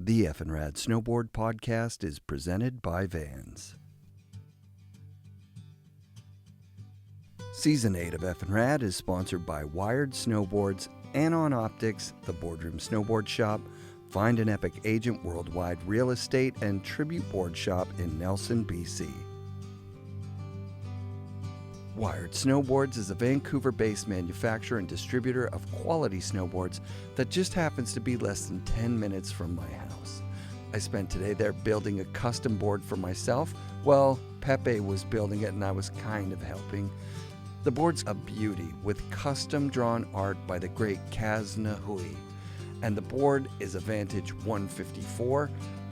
The FNRAd Snowboard Podcast is presented by Vans. Season 8 of FNRAd is sponsored by Wired Snowboards, Anon Optics, the Boardroom Snowboard Shop, Find an Epic Agent Worldwide Real Estate, and Tributeboardshop in Nelson, BC. Wired Snowboards is a Vancouver-based manufacturer and distributor of quality snowboards that just happens to be less than 10 minutes from my house. I spent today there building a custom board for myself. Well, Pepe was building it and I was kind of helping. The board's a beauty with custom-drawn art by the great Kaz Nahui. And the board is a Vantage 154,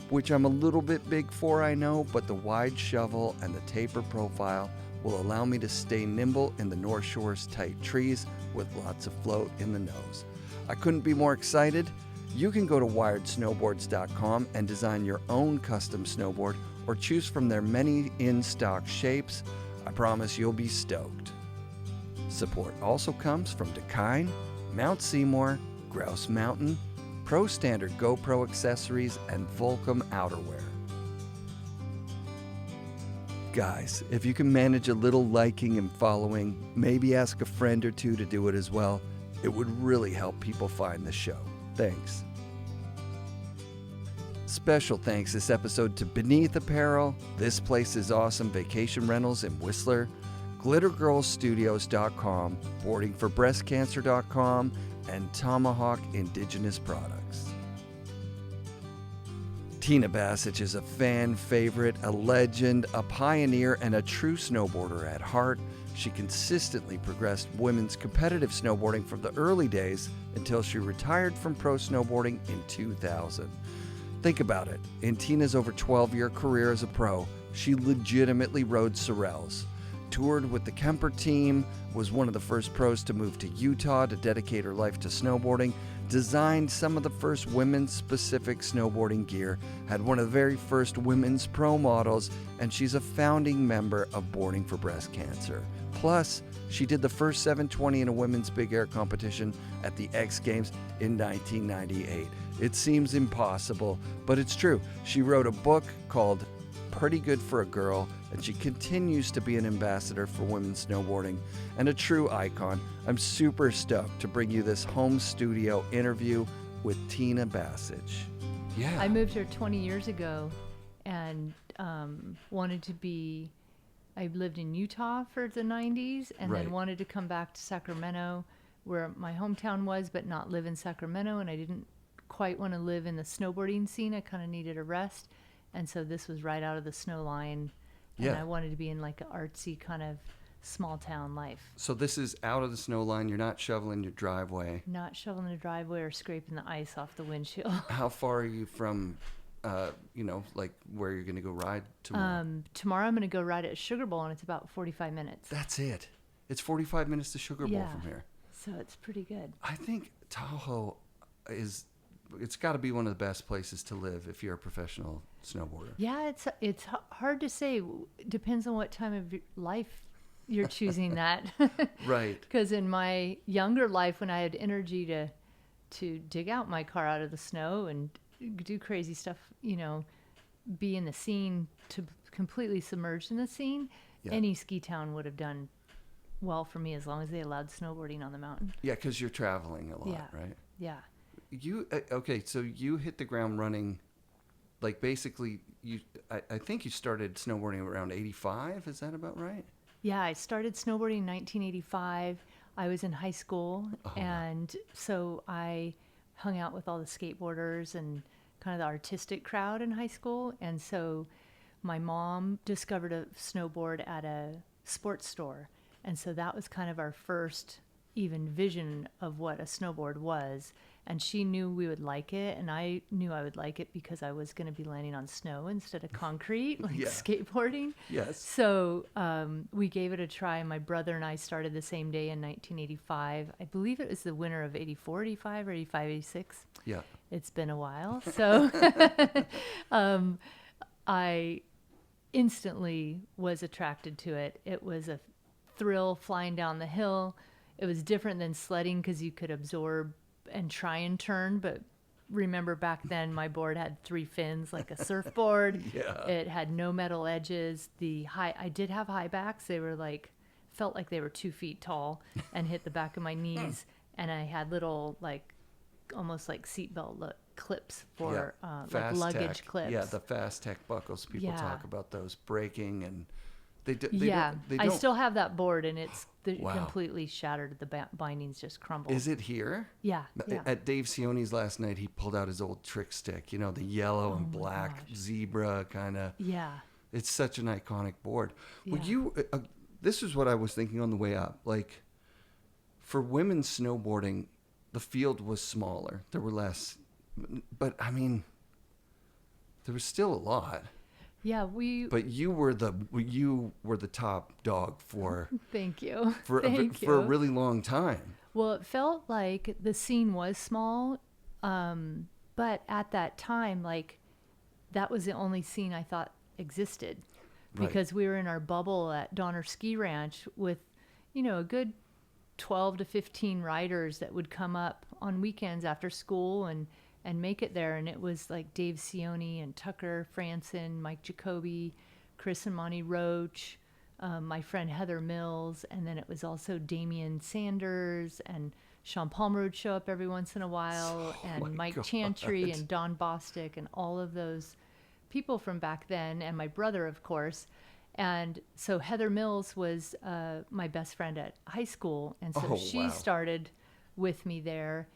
which I'm a little bit big for, I know, but the wide shovel and the taper profile will allow me to stay nimble in the North Shore's tight trees with lots of float in the nose. I couldn't be more excited. You can go to wiredsnowboards.com and design your own custom snowboard or choose from their many in-stock shapes. I promise you'll be stoked. Support also comes from Dakine, Mount Seymour, Grouse Mountain, Pro Standard GoPro accessories, and Volcom Outerwear. Guys, if you can manage a little liking and following, maybe ask a friend or two to do it as well. It would really help people find the show. Thanks. Special thanks this episode to Beneath Apparel, This Place is Awesome Vacation Rentals in Whistler, GlitterGirlsStudios.com, BoardingForBreastCancer.com, and Tomahawk Indigenous Products. Tina Basich is a fan favorite, a legend, a pioneer, and a true snowboarder at heart. She consistently progressed women's competitive snowboarding from the early days until she retired from pro snowboarding in 2000. Think about it. In Tina's over 12-year career as a pro, she legitimately rode Sorels, toured with the Kemper team, was one of the first pros to move to Utah to dedicate her life to snowboarding, designed some of the first women's specific snowboarding gear, had one of the very first women's pro models, and she's a founding member of Boarding for Breast Cancer. Plus, she did the first 720 in a women's big air competition at the X Games in 1998. It seems impossible, but it's true. She wrote a book called Pretty Good for a Girl, and she continues to be an ambassador for women's snowboarding and a true icon. I'm super stoked to bring you this home studio interview with Tina Basich. Yeah. I moved here 20 years ago and wanted to be, I lived in Utah for the 90s and then wanted to come back to Sacramento where my hometown was, but not live in Sacramento, and I didn't quite want to live in the snowboarding scene. I kind of needed a rest. And so this was right out of the snow line. And I wanted to be in like an artsy kind of small town life. So this is out of the snow line. You're not shoveling your driveway. Not shoveling the driveway or scraping the ice off the windshield. How far are you from, like where you're going to go ride tomorrow? Tomorrow I'm going to go ride at Sugar Bowl, and it's about 45 minutes. That's it. It's 45 minutes to Sugar Bowl from here. So it's pretty good. I think Tahoe it's got to be one of the best places to live if you're a professional snowboarder. Yeah, it's hard to say. Depends on what time of life you're choosing that. Right. Because in my younger life, when I had energy to dig out my car out of the snow and do crazy stuff, be in the scene, to completely submerged in the scene, any ski town would have done well for me as long as they allowed snowboarding on the mountain. Yeah, because you're traveling a lot, right? Yeah. So you hit the ground running, like basically I think you started snowboarding around 85, is that about right? Yeah, I started snowboarding in 1985. I was in high school, and so I hung out with all the skateboarders and kind of the artistic crowd in high school, and so my mom discovered a snowboard at a sports store, and so that was kind of our first even vision of what a snowboard was. And she knew we would like it, and I knew I would like it because I was going to be landing on snow instead of concrete, like skateboarding. Yes. So we gave it a try. My brother and I started the same day in 1985. I believe it was the winter of 84, 85, or 85, 86. Yeah. It's been a while. So I instantly was attracted to it. It was a thrill flying down the hill. It was different than sledding because you could absorb and try and turn, but remember back then my board had 3 fins like a surfboard. Yeah. It had no metal edges. I did have high backs. They were felt like they were 2 feet tall and hit the back of my knees. And I had little almost like seatbelt clips for like luggage clips. Yeah, the fast tech buckles. People talk about those breaking, and they I don't. still have that board, and it's Wow. completely shattered. The bindings just crumbled. Is it here? Yeah. At Dave Sione's last night, he pulled out his old trick stick. You know, the yellow and my black gosh. zebra kind of. Yeah. It's such an iconic board. Would Yeah. you? This is what I was thinking on the way up. Like, for women's snowboarding, the field was smaller. There were less, but I mean, there was still a lot. Yeah, But you were the top dog for Thank you. for a really long time. Well, it felt like the scene was small, but at that time, that was the only scene I thought existed, because we were in our bubble at Donner Ski Ranch with, a good 12 to 15 riders that would come up on weekends after school and make it there. And it was like Dave Sione and Tucker Franson, Mike Jacoby, Chris and Monty Roach, my friend Heather Mills, and then it was also Damian Sanders, and Sean Palmer would show up every once in a while, and Mike God. Chantry and Don Bostic and all of those people from back then, and my brother, of course. And so Heather Mills was my best friend at high school, and so she started with me there.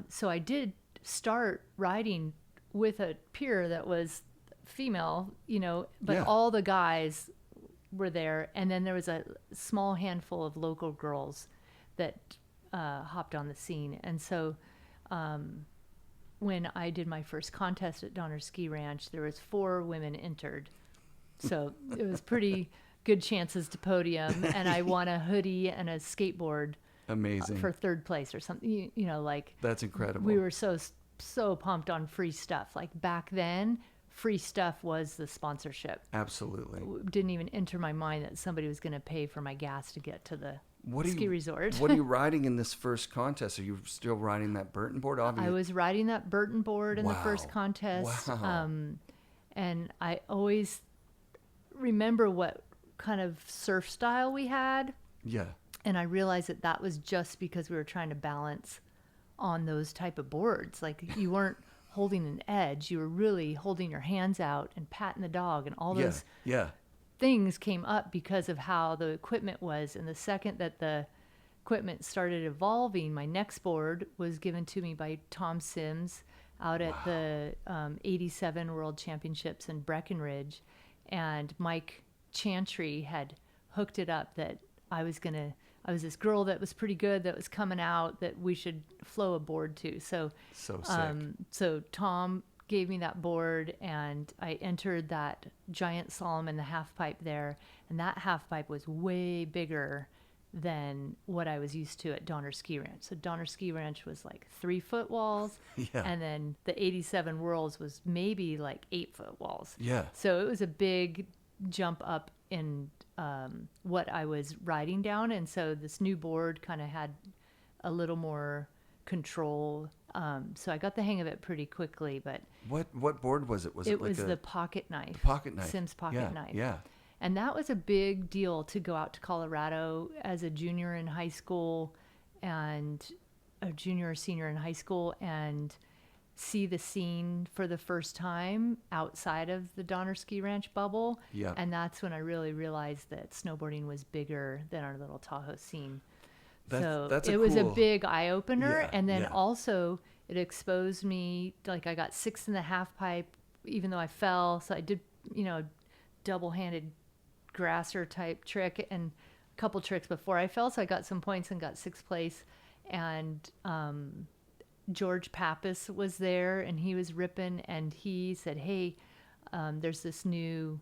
So I did start riding with a peer that was female, but all the guys were there. And then there was a small handful of local girls that hopped on the scene. And so when I did my first contest at Donner Ski Ranch, there was 4 women entered. So it was pretty good chances to podium. And I won a hoodie and a skateboard. Amazing. For 3rd place or something, That's incredible. We were so pumped on free stuff. Like back then, free stuff was the sponsorship. Absolutely. It didn't even enter my mind that somebody was going to pay for my gas to get to the ski resort. What are you riding in this first contest? Are you still riding that Burton board? I was riding that Burton board in the first contest. Wow. And I always remember what kind of surf style we had. Yeah. And I realized that was just because we were trying to balance on those type of boards. Like, you weren't holding an edge. You were really holding your hands out and patting the dog, and all those things came up because of how the equipment was. And the second that the equipment started evolving, my next board was given to me by Tom Sims out at the 87 World Championships in Breckenridge. And Mike Chantry had hooked it up that I was this girl that was pretty good that was coming out that we should flow a board to. So sick. So Tom gave me that board, and I entered that giant slalom in the half pipe there. And that half pipe was way bigger than what I was used to at Donner Ski Ranch. So Donner Ski Ranch was like 3-foot walls. Yeah. And then the 87 Worlds was maybe like 8-foot walls. Yeah. So it was a big jump up in what I was riding down. And so this new board kind of had a little more control. So I got the hang of it pretty quickly. But what board was it? It was the pocket knife. The pocket knife. Sims pocket knife. Yeah. And that was a big deal to go out to Colorado as a junior in high school, and a junior or senior in high school, and see the scene for the first time outside of the Donner Ski Ranch bubble. Yeah. And that's when I really realized that snowboarding was bigger than our little Tahoe scene. It was a big eye opener. Yeah, and then yeah. also it exposed me, like I got 6 in the half pipe, even though I fell. So I did, double-handed grasser type trick and a couple tricks before I fell. So I got some points and got 6th place. And, George Pappas was there, and he was ripping, and he said, hey, there's this new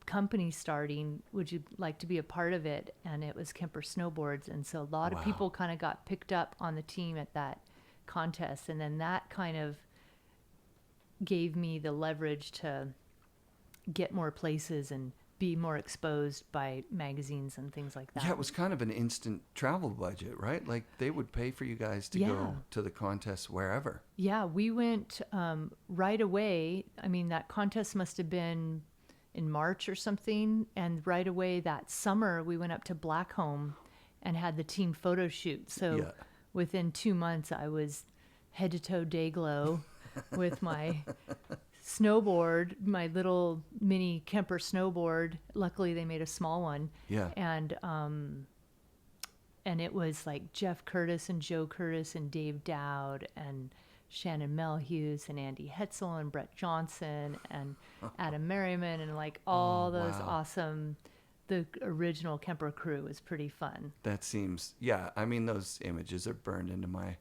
company starting. Would you like to be a part of it? And it was Kemper Snowboards. And so a lot of people kind of got picked up on the team at that contest. And then that kind of gave me the leverage to get more places and be more exposed by magazines and things like that. Yeah, it was kind of an instant travel budget, right? Like they would pay for you guys to go to the contest wherever. Yeah, we went right away. I mean, that contest must have been in March or something. And right away that summer, we went up to Blackcomb and had the team photo shoot. So within 2 months, I was head to toe day glow with my snowboard, my little mini Kemper snowboard. Luckily, they made a small one. Yeah. And it was like Jeff Curtis and Joe Curtis and Dave Dowd and Shannon Melhuse and Andy Hetzel and Brett Johnson and Adam Merriman and like all those awesome, the original Kemper crew was pretty fun. That seems, I mean, those images are burned into my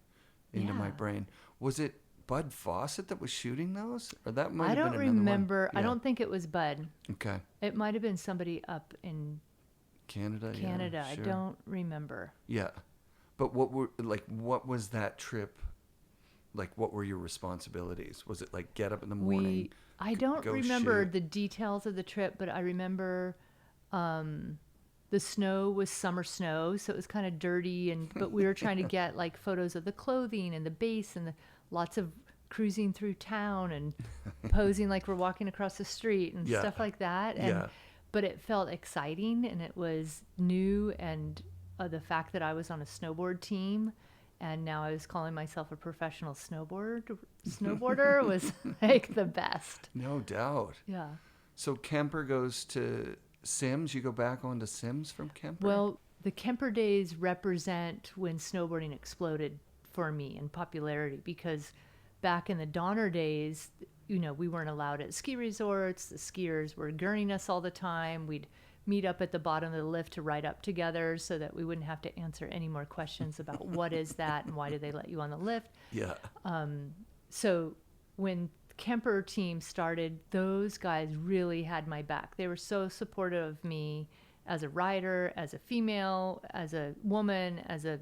brain. Was it Bud Fawcett that was shooting those? Or that might have been another one? I don't remember. I don't think it was Bud. Okay. It might have been somebody up in Canada. I don't remember. Yeah. But what was that trip? Like, what were your responsibilities? Was it like get up in the morning? I don't remember the details of the trip, but I remember the snow was summer snow, so it was kind of dirty, but we were trying to get like photos of the clothing and the base and lots of cruising through town and posing like we're walking across the street and stuff like that. But it felt exciting and it was new, and the fact that I was on a snowboard team and now I was calling myself a professional snowboarder was like the best. No doubt. Yeah. So Kemper goes to Sims. You go back onto Sims from Kemper? Well, the Kemper days represent when snowboarding exploded for me in popularity, because back in the Donner days, we weren't allowed at ski resorts. The skiers were gurning us all the time. We'd meet up at the bottom of the lift to ride up together so that we wouldn't have to answer any more questions about what is that and why did they let you on the lift. Yeah. So when Kemper team started, those guys really had my back. They were so supportive of me as a rider, as a female, as a woman, as a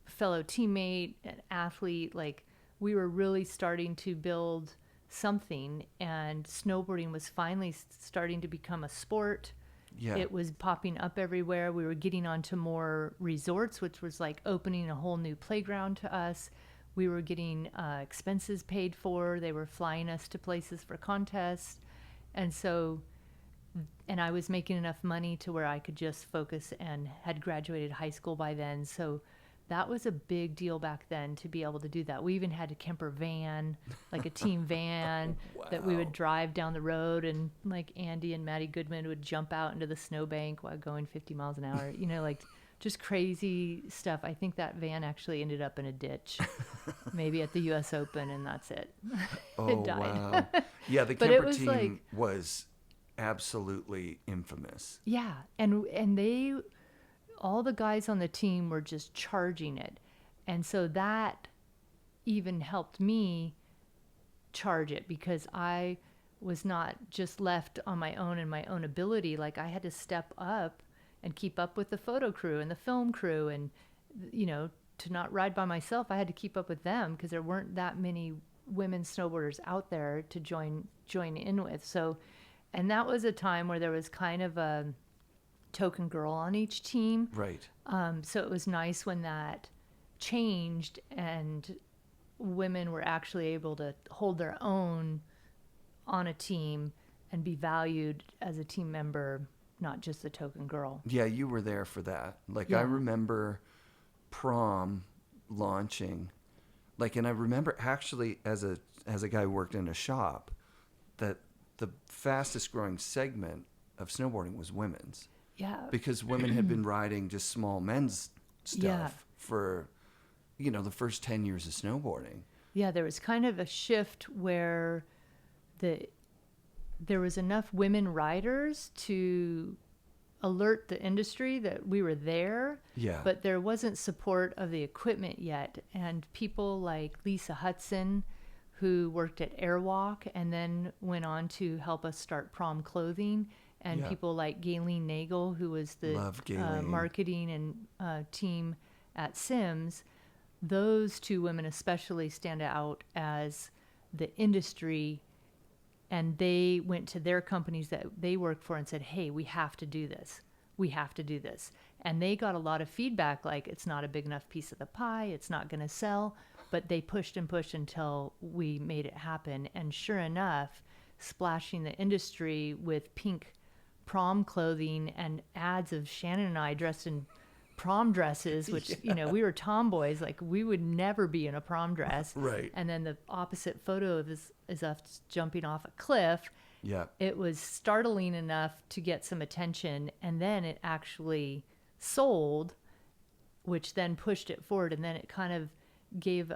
fellow teammate, an athlete. Like, we were really starting to build something, and snowboarding was finally starting to become a sport. Yeah. It was popping up everywhere. We were getting onto more resorts, which was like opening a whole new playground to us. We were getting expenses paid for. They were flying us to places for contests. And I was making enough money to where I could just focus, and had graduated high school by then. So that was a big deal back then to be able to do that. We even had a Kemper van, like a team van that we would drive down the road, and like Andy and Maddie Goodman would jump out into the snowbank while going 50 miles an hour, like just crazy stuff. I think that van actually ended up in a ditch, maybe at the U.S. Open, and that's it. It died. Wow. Yeah, the Kemper team was absolutely infamous. Yeah, and all the guys on the team were just charging it. And so that even helped me charge it, because I was not just left on my own and my own ability. Like, I had to step up and keep up with the photo crew and the film crew, and to not ride by myself, I had to keep up with them, because there weren't that many women snowboarders out there to join in with. So, and that was a time where there was kind of a token girl on each team. Right. So it was nice when that changed and women were actually able to hold their own on a team and be valued as a team member, not just a token girl. Yeah, you were there for that. Like, I remember Prom launching, and I remember actually as a guy who worked in a shop, that the fastest growing segment of snowboarding was women's. Yeah. Because women had been riding just small men's stuff for, the first 10 years of snowboarding. Yeah, there was kind of a shift where there was enough women riders to alert the industry that we were there. Yeah. But there wasn't support of the equipment yet. And people like Lisa Hudson, who worked at Airwalk and then went on to help us start Prom Clothing, and people like Gayleen Nagel, who was the marketing and team at Sims. Those two women especially stand out as the industry And they went to their companies that they worked for and said, hey, we have to do this. We have to do this. And they got a lot of feedback, like, it's not a big enough piece of the pie, it's not going to sell. But they pushed and pushed until we made it happen. And sure enough, splashing the industry with pink prom clothing and ads of Shannon and I dressed in prom dresses, which, we were tomboys, like we would never be in a prom dress. Right. And then the opposite photo of is us jumping off a cliff. Yeah. It was startling enough to get some attention, and then it actually sold, which then pushed it forward, and then it kind of gave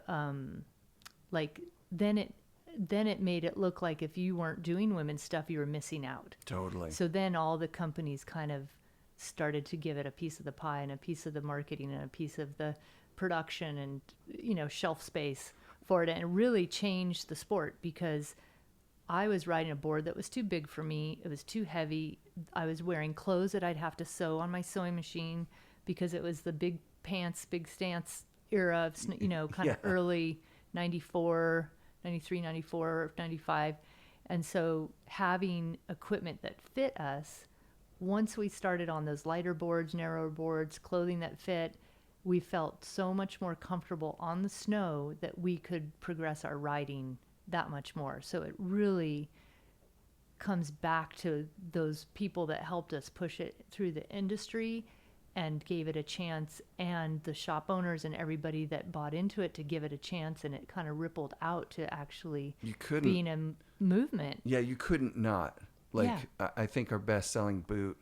then it made it look like if you weren't doing women's stuff, you were missing out. Totally. So then all the companies kind of started to give it a piece of the pie and a piece of the marketing and a piece of the production and, shelf space for it. And it really changed the sport because I was riding a board that was too big for me. It was too heavy. I was wearing clothes that I'd have to sew on my sewing machine because it was the big pants, big stance era of, kind of early 94, 93, 94, 95. And so having equipment that fit us, once we started on those lighter boards, narrower boards, clothing that fit, we felt so much more comfortable on the snow that we could progress our riding that much more. So it really comes back to those people that helped us push it through the industry and gave it a chance, and the shop owners and everybody that bought into it to give it a chance, and it kind of rippled out to actually being a movement. Yeah, you couldn't not. I think our best-selling boot,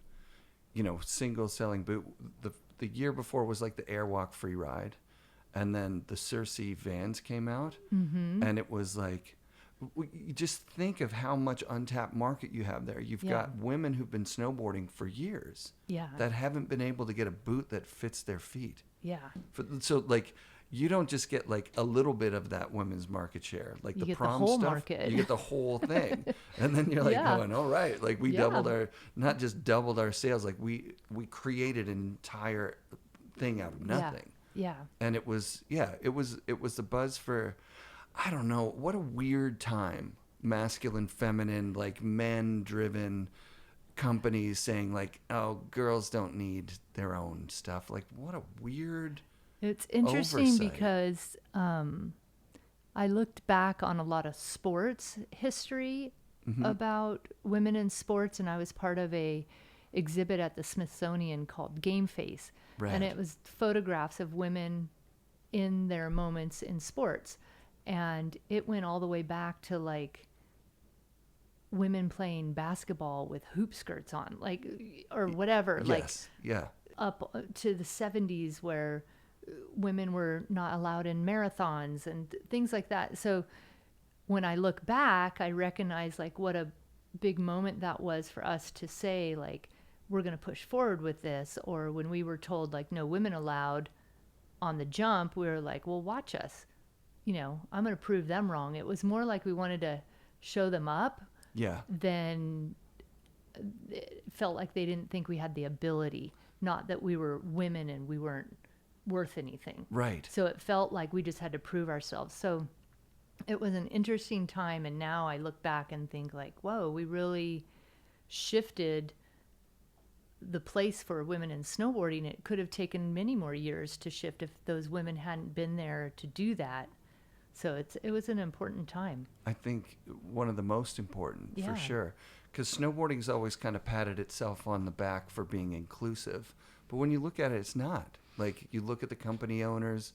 single-selling boot, the year before was like the Airwalk Free Ride, and then the Circe Vans came out, and it was like, you just think of how much untapped market you have there. You've got women who've been snowboarding for years that haven't been able to get a boot that fits their feet. Yeah. So you don't just get like a little bit of that women's market share, like you the get prom the whole stuff. Market. You get the whole thing, and then you're like going, "All right, like we doubled not just doubled our sales, like we created an entire thing out of nothing." Yeah. And it was the buzz for, I don't know, what a weird time, masculine, feminine, like men-driven companies saying like, "Oh, girls don't need their own stuff." Like, what a weird. It's interesting oversight. because I looked back on a lot of sports history about women in sports, and I was part of a exhibit at the Smithsonian called Game Face. Rad. And it was photographs of women in their moments in sports. And it went all the way back to like women playing basketball with hoop skirts on, like, or whatever. Yes. Up to the 70s where women were not allowed in marathons and things like that. So when I look back, I recognize like what a big moment that was for us to say, like, we're going to push forward with this. Or when we were told like no women allowed on the jump, we were like, well, watch us. I'm going to prove them wrong. It was more like we wanted to show them up than it felt like they didn't think we had the ability, not that we were women and we weren't worth anything. Right. So it felt like we just had to prove ourselves. So it was an interesting time, and now I look back and think like, whoa, we really shifted the place for women in snowboarding. It could have taken many more years to shift if those women hadn't been there to do that. So it was an important time. I think one of the most important, for sure, because snowboarding's always kind of patted itself on the back for being inclusive, but when you look at it, it's not. Like, you look at the company owners,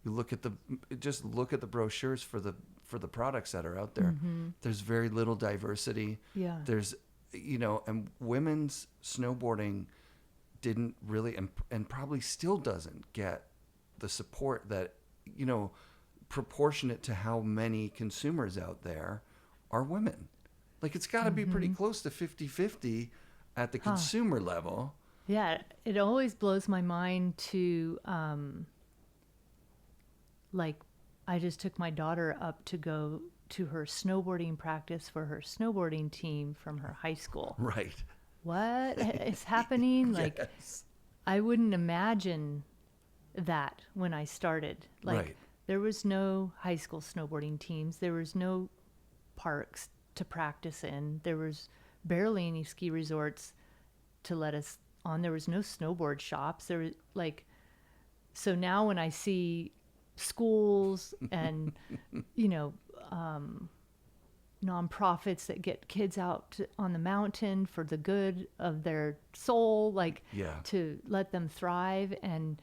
you look at the brochures for the products that are out there. There's very little diversity. Yeah. There's, and women's snowboarding didn't really, and probably still doesn't get the support that, proportionate to how many consumers out there are women. Like, it's got to be pretty close to 50-50 at the consumer level. Yeah, it always blows my mind to, I just took my daughter up to go to her snowboarding practice for her snowboarding team from her high school. Right. What is happening? Like, Yes. I wouldn't imagine that when I started. Like, Right. there was no high school snowboarding teams. There was no parks to practice in. There was barely any ski resorts to let us on. There was no snowboard shops. There was so now when I see schools and, nonprofits that get kids out on the mountain for the good of their soul, to let them thrive. And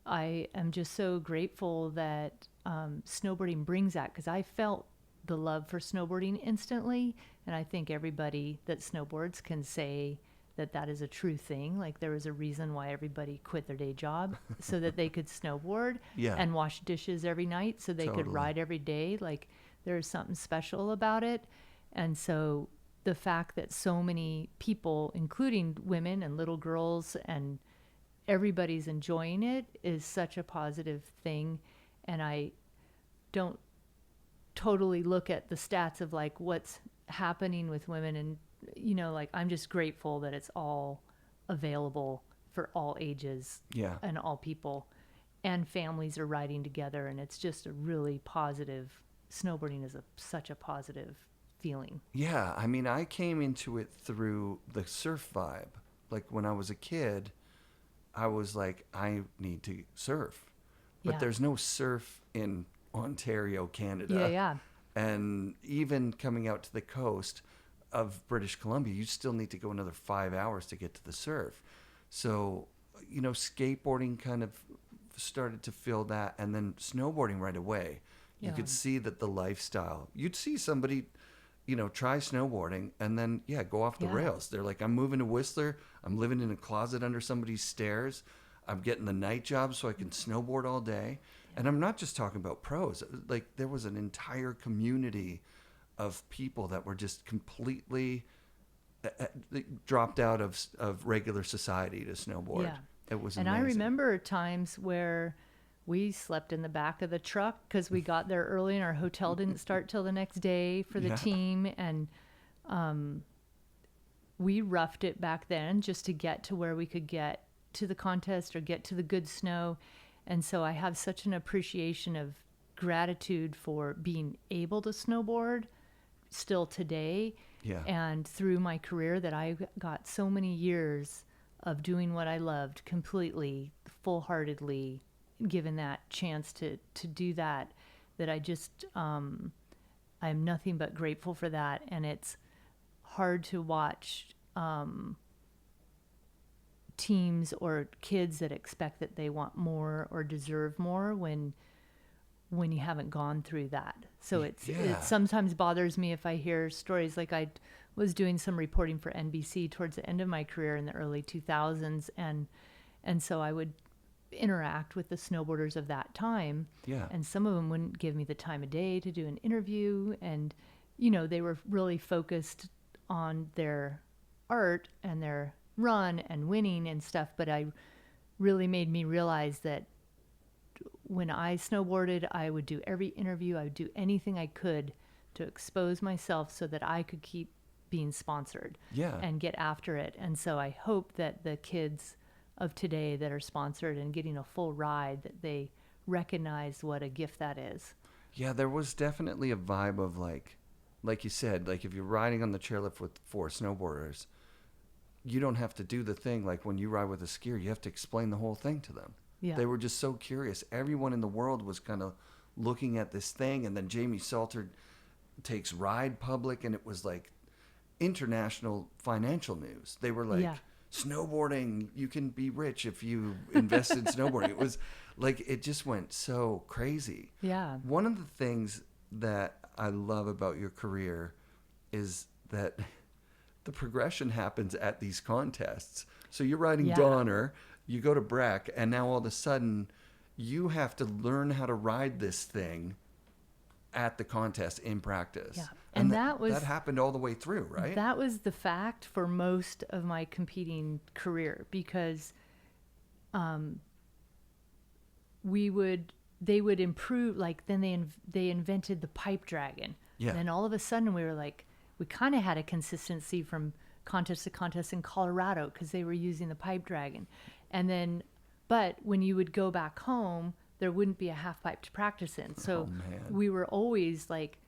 I am just so grateful that snowboarding brings that, because I felt the love for snowboarding instantly. And I think everybody that snowboards can say that that is a true thing. Like, there was a reason why everybody quit their day job so that they could snowboard and wash dishes every night so they could ride every day. Like, there's something special about it. And so the fact that so many people, including women and little girls, and everybody's enjoying it is such a positive thing. And I don't totally look at the stats of like what's happening with women, and I'm just grateful that it's all available for all ages and all people, and families are riding together, and it's just a really positive. Snowboarding is such a positive feeling. Yeah, I mean, I came into it through the surf vibe. Like, when I was a kid, I was like, I need to surf. But there's no surf in Ontario, Canada. Yeah. And even coming out to the coast of British Columbia, you still need to go another 5 hours to get to the surf. So, skateboarding kind of started to fill that, and then snowboarding right away. You could see that the lifestyle, you'd see somebody, try snowboarding and then, go off the rails. They're like, I'm moving to Whistler. I'm living in a closet under somebody's stairs. I'm getting the night job so I can snowboard all day. And I'm not just talking about pros. Like, there was an entire community of people that were just completely dropped out of regular society to snowboard. Yeah. It was amazing. And I remember times where we slept in the back of the truck because we got there early and our hotel didn't start till the next day for the team. And we roughed it back then just to get to where we could get to the contest or get to the good snow. And so I have such an appreciation of gratitude for being able to snowboard still today. Yeah. And through my career, that I got so many years of doing what I loved completely, full-heartedly, given that chance to do that I just, I'm nothing but grateful for that. And it's hard to watch teams or kids that expect that they want more or deserve more when you haven't gone through that. So it sometimes bothers me if I hear stories. Like, I was doing some reporting for NBC towards the end of my career in the early 2000s, and so I would interact with the snowboarders of that time. And some of them wouldn't give me the time of day to do an interview, and they were really focused on their art and their run and winning and stuff. But I really made me realize that when I snowboarded, I would do every interview, I would do anything I could to expose myself so that I could keep being sponsored and get after it. And so I hope that the kids of today that are sponsored and getting a full ride, that they recognize what a gift that is. Yeah, there was definitely a vibe of like you said, like, if you're riding on the chairlift with 4 snowboarders, you don't have to do the thing like when you ride with a skier, you have to explain the whole thing to them. They were just so curious. Everyone in the world was kind of looking at this thing, and then Jamie Salter takes Ride public, and it was like international financial news. They were like, snowboarding, you can be rich if you invest in snowboarding. It was like, it just went so crazy. One of the things that I love about your career is that the progression happens at these contests. So you're riding Donner, you go to Breck, and now all of a sudden you have to learn how to ride this thing at the contest in practice. And that happened all the way through, right? That was the fact for most of my competing career, because they would improve, like, then they invented the pipe dragon. And then all of a sudden we were like, we kind of had a consistency from contest to contest in Colorado because they were using the pipe dragon. And then, but when you would go back home, there wouldn't be a half pipe to practice in. So we were always like,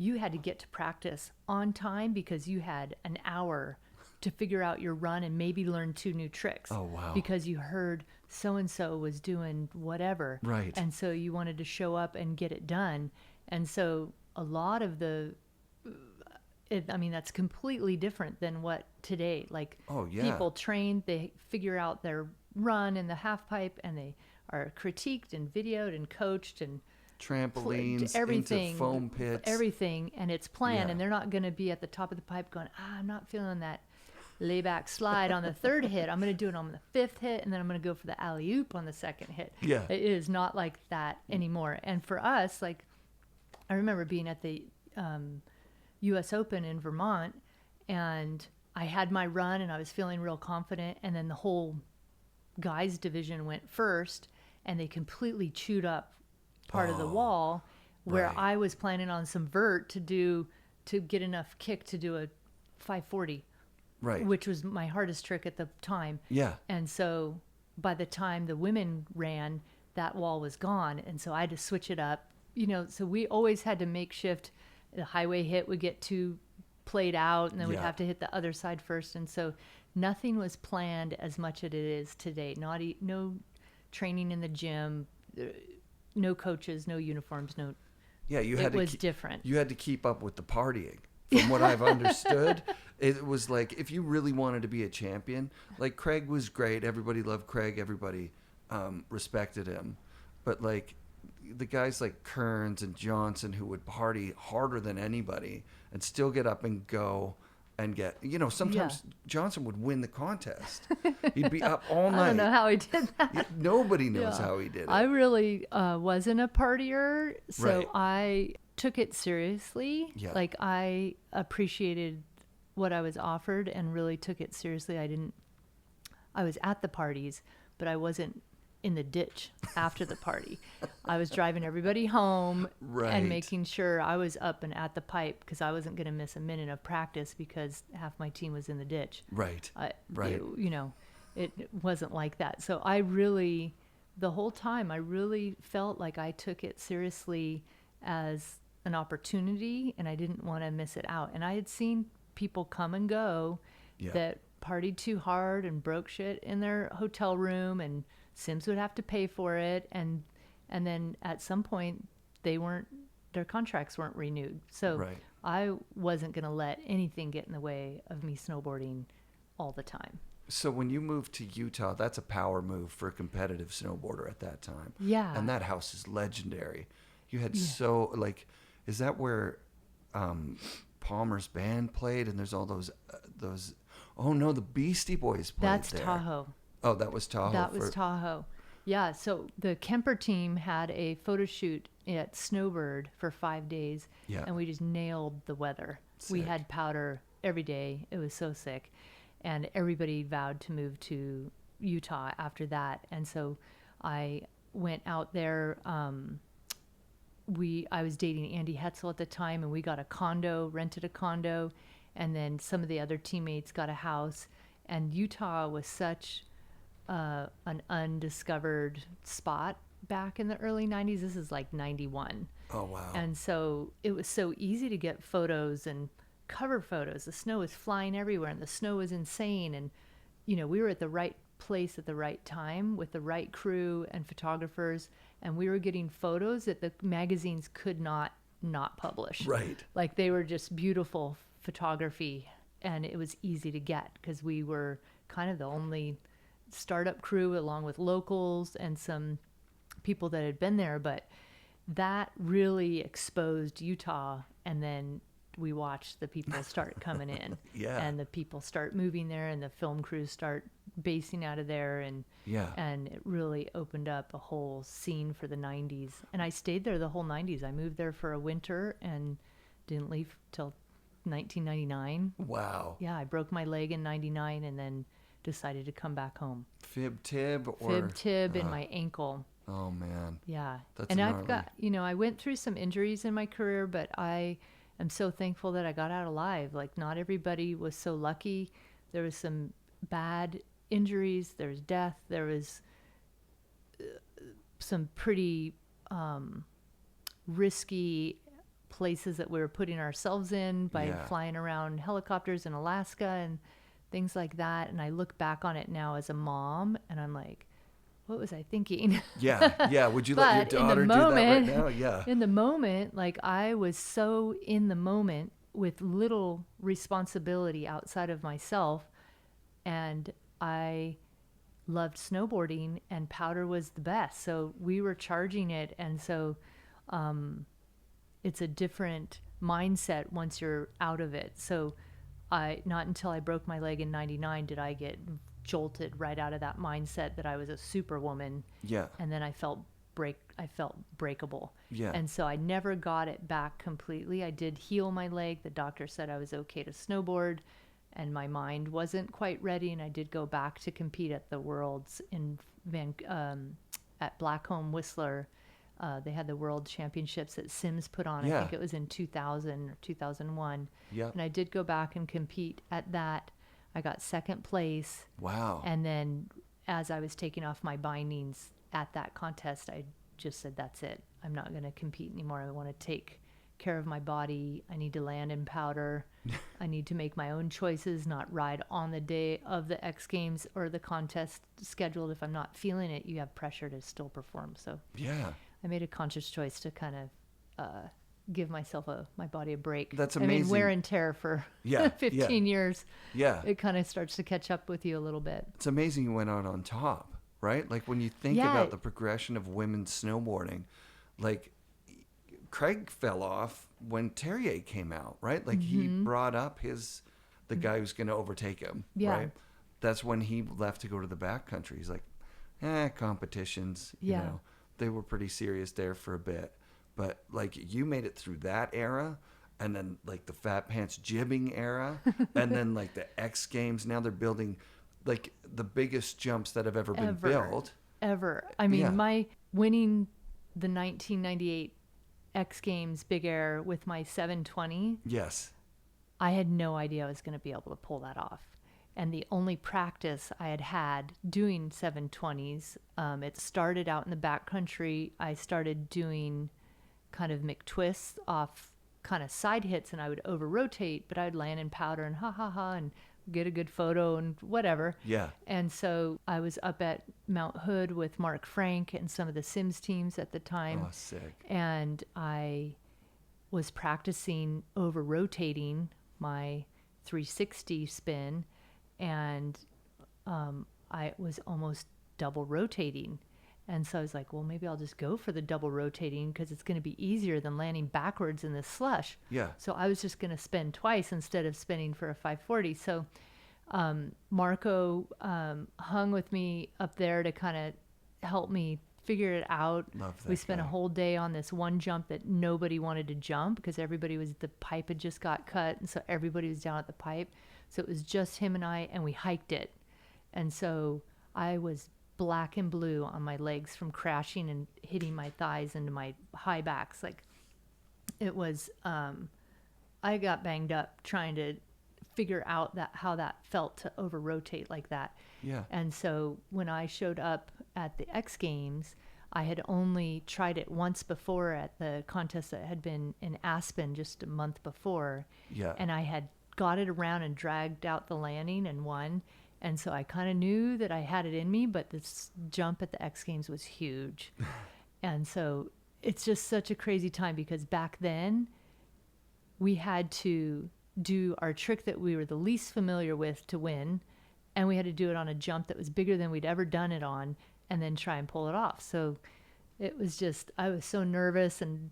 you had to get to practice on time because you had an hour to figure out your run and maybe learn 2 new tricks. Oh, wow. Because you heard so-and-so was doing whatever. Right. And so you wanted to show up and get it done. And so a lot of that's completely different than what today, like Oh, yeah. people train, they figure out their run in the half pipe and they are critiqued and videoed and coached and Trampolines, everything, into foam pits. everything, and it's planned, Yeah. and they're not going to be at the top of the pipe going, I'm not feeling that layback slide on the 3rd hit. I'm going to do it on the 5th hit, and then I'm going to go for the alley-oop on the 2nd hit. Yeah. It is not like that anymore. And for us, like, I remember being at the U.S. Open in Vermont, and I had my run, and I was feeling real confident, and then the whole guys division went first, and they completely chewed up part of the wall where right. I was planning on some vert to get enough kick to do a 540. Right. Which was my hardest trick at the time. Yeah. And so by the time the women ran, that wall was gone. And so I had to switch it up. So we always had to make shift. The highway hit would get too played out, and then we'd Yeah. have to hit the other side first. And so nothing was planned as much as it is today. No training in the gym, no coaches, no uniforms, no. Yeah, It was different. You had to keep up with the partying. From what I've understood, it was like if you really wanted to be a champion, like Craig was great. Everybody loved Craig. Everybody respected him. But like the guys like Kearns and Johnson who would party harder than anybody and still get up and go and get, sometimes Johnson would win the contest. He'd be up all night. I don't know how he did that. Nobody knows how he did it. I really wasn't a partier, so Right. I took it seriously. Yeah. Like I appreciated what I was offered and really took it seriously. I was at the parties, but I wasn't in the ditch after the party. I was driving everybody home Right. and making sure I was up and at the pipe because I wasn't going to miss a minute of practice because half my team was in the ditch. Right. Right. It wasn't like that. So the whole time, I really felt like I took it seriously as an opportunity and I didn't want to miss it out. And I had seen people come and go that partied too hard and broke shit in their hotel room, and Sims would have to pay for it. And then at some point their contracts weren't renewed. So Right. I wasn't going to let anything get in the way of me snowboarding all the time. So when you moved to Utah, that's a power move for a competitive snowboarder at that time. Yeah. And that house is legendary. You had is that where Palmer's band played? And there's all those, oh no, the Beastie Boys played That's there. Tahoe. Oh, that was Tahoe. That was Tahoe. Yeah, so the Kemper team had a photo shoot at Snowboard for 5 days, Yeah. and we just nailed the weather. We Sick. had powder every day. It was so sick. And everybody vowed to move to Utah after that. And so I went out there. I was dating Andy Hetzel at the time, and we got rented a condo, and then some of the other teammates got a house. And Utah was such an undiscovered spot back in the early 90s. This is like 91. Oh, wow. And so it was so easy to get photos and cover photos. The snow was flying everywhere, and the snow was insane. And, we were at the right place at the right time with the right crew and photographers, and we were getting photos that the magazines could not publish. Right. Like they were just beautiful photography, and it was easy to get because we were kind of the only startup crew along with locals and some people that had been there. But that really exposed Utah, and then we watched the people start coming in. Yeah. And the people start moving there, and the film crews start basing out of there, and it really opened up a whole scene for the 90s. And I stayed there the whole 90s. I moved there for a winter and didn't leave till 1999. Wow. Yeah, I broke my leg in 99 and then decided to come back home. Fib-tib in my ankle. Oh, man. Yeah. That's and gnarly. I've got, I went through some injuries in my career, but I am so thankful that I got out alive. Like, not everybody was so lucky. There was some bad injuries. There was death. There was some pretty risky places that we were putting ourselves in by Yeah. flying around helicopters in Alaska and things like that. And I look back on it now as a mom, and I'm like, what was I thinking? Yeah. Would you let your But in the daughter do that right moment- now? Yeah. In the moment, like I was so in the moment with little responsibility outside of myself, and I loved snowboarding, and powder was the best. So we were charging it, and so it's a different mindset once you're out of it. So not until I broke my leg in 99 did I get jolted right out of that mindset that I was a superwoman. Yeah. And then I felt breakable. Yeah. And so I never got it back completely. I did heal my leg. The doctor said I was okay to snowboard, and my mind wasn't quite ready. And I did go back to compete at the Worlds in at Blackcomb Whistler. They had the World Championships that Sims put on. Yeah. I think it was in 2000 or 2001. Yeah. And I did go back and compete at that. I got second place. Wow. And then as I was taking off my bindings at that contest, I just said, that's it. I'm not going to compete anymore. I want to take care of my body. I need to land in powder. I need to make my own choices, not ride on the day of the X Games or the contest scheduled. If I'm not feeling it, you have pressure to still perform. So Yeah. I made a conscious choice to kind of give my body a break. That's I mean, amazing. wear and tear for Yeah, 15 years. Yeah. It kind of starts to catch up with you a little bit. It's amazing you went out on top, right? Like when you think Yeah. about the progression of women's snowboarding, like Craig fell off when Terrier came out, right? Like he brought up the guy who's going to overtake him, Yeah. right? That's when he left to go to the backcountry. He's like, competitions, you Yeah. know, they were pretty serious there for a bit. But like you made it through that era, and then like the fat pants jibbing era, and then like the X Games. Now they're building like the biggest jumps that have ever been built. Ever. I mean, Yeah. my winning the 1998 X Games Big Air with my 720, Yes. I had no idea I was going to be able to pull that off. And the only practice I had doing 720s, it started out in the backcountry. I started doing kind of McTwists off kind of side hits, and I would over rotate, but I'd land in powder and ha ha ha and get a good photo and whatever. Yeah. And so I was up at Mount Hood with Mark Frank and some of the Sims teams at the time. Oh, sick. And I was practicing over rotating my 360 spin, and I was almost double rotating. And so I was like, well, maybe I'll just go for the double rotating because it's going to be easier than landing backwards in this slush. Yeah. So I was just going to spin twice instead of spinning for a 540. So Marco hung with me up there to kind of help me figure it out. Love that We spent guy. a whole day on this one jump that nobody wanted to jump because the pipe had just got cut. And so everybody was down at the pipe. So it was just him and I, and we hiked it. And so I was black and blue on my legs from crashing and hitting my thighs into my high backs. Like it was, I got banged up trying to figure out how that felt to over rotate like that. Yeah. And so when I showed up at the X Games, I had only tried it once before at the contest that had been in Aspen just a month before. Yeah. And I had got it around and dragged out the landing and won. And so I kind of knew that I had it in me, but this jump at the X Games was huge. And so it's just such a crazy time because back then we had to do our trick that we were the least familiar with to win. And we had to do it on a jump that was bigger than we'd ever done it on and then try and pull it off. So it was just, I was so nervous and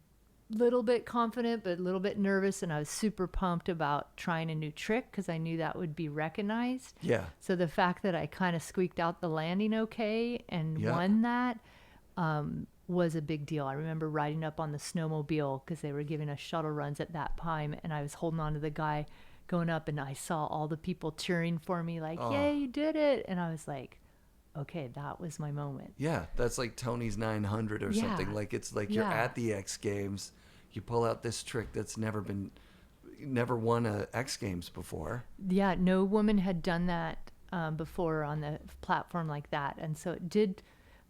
little bit confident, but a little bit nervous. And I was super pumped about trying a new trick because I knew that would be recognized. Yeah. So the fact that I kind of squeaked out the landing okay and Yeah. won that was a big deal. I remember riding up on the snowmobile because they were giving us shuttle runs at that time. And I was holding on to the guy going up, and I saw all the people cheering for me like, Oh. yay, you did it. And I was like, okay, that was my moment. Yeah, that's like Tony's 900 or Yeah. something. Like it's like you're Yeah. at the X Games, you pull out this trick that's never won a X Games before. Yeah, no woman had done that before on the platform like that. And so it did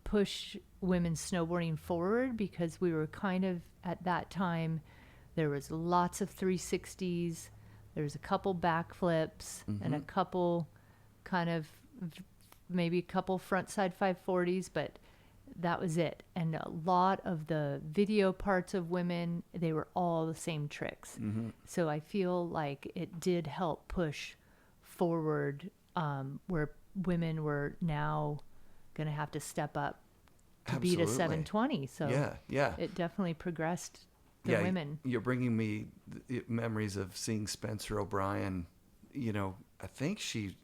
push women's snowboarding forward because we were kind of, at that time, There was lots of 360s. There was a couple backflips and a couple kind of maybe a couple frontside 540s, but that was it. And a lot of the video parts of women, they were all the same tricks. So I feel like it did help push forward where women were now going to have to step up to beat a 720. So it definitely progressed the women. You're bringing me memories of seeing Spencer O'Brien. You know, I think she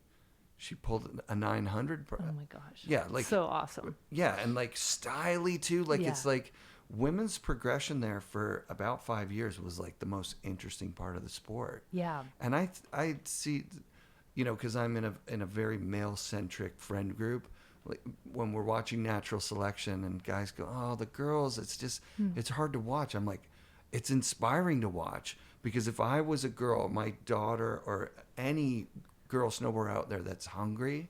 pulled a 900. Oh my gosh. Yeah, like so awesome. Yeah, and like styly too. Like it's like women's progression there for about 5 years was like the most interesting part of the sport. Yeah. And I see, you know, because I'm in a very male centric friend group. Like when we're watching natural selection and guys go, oh, the girls, it's just it's hard to watch. I'm like, it's inspiring to watch, because if I was a girl, my daughter or any girl snowboarder out there that's hungry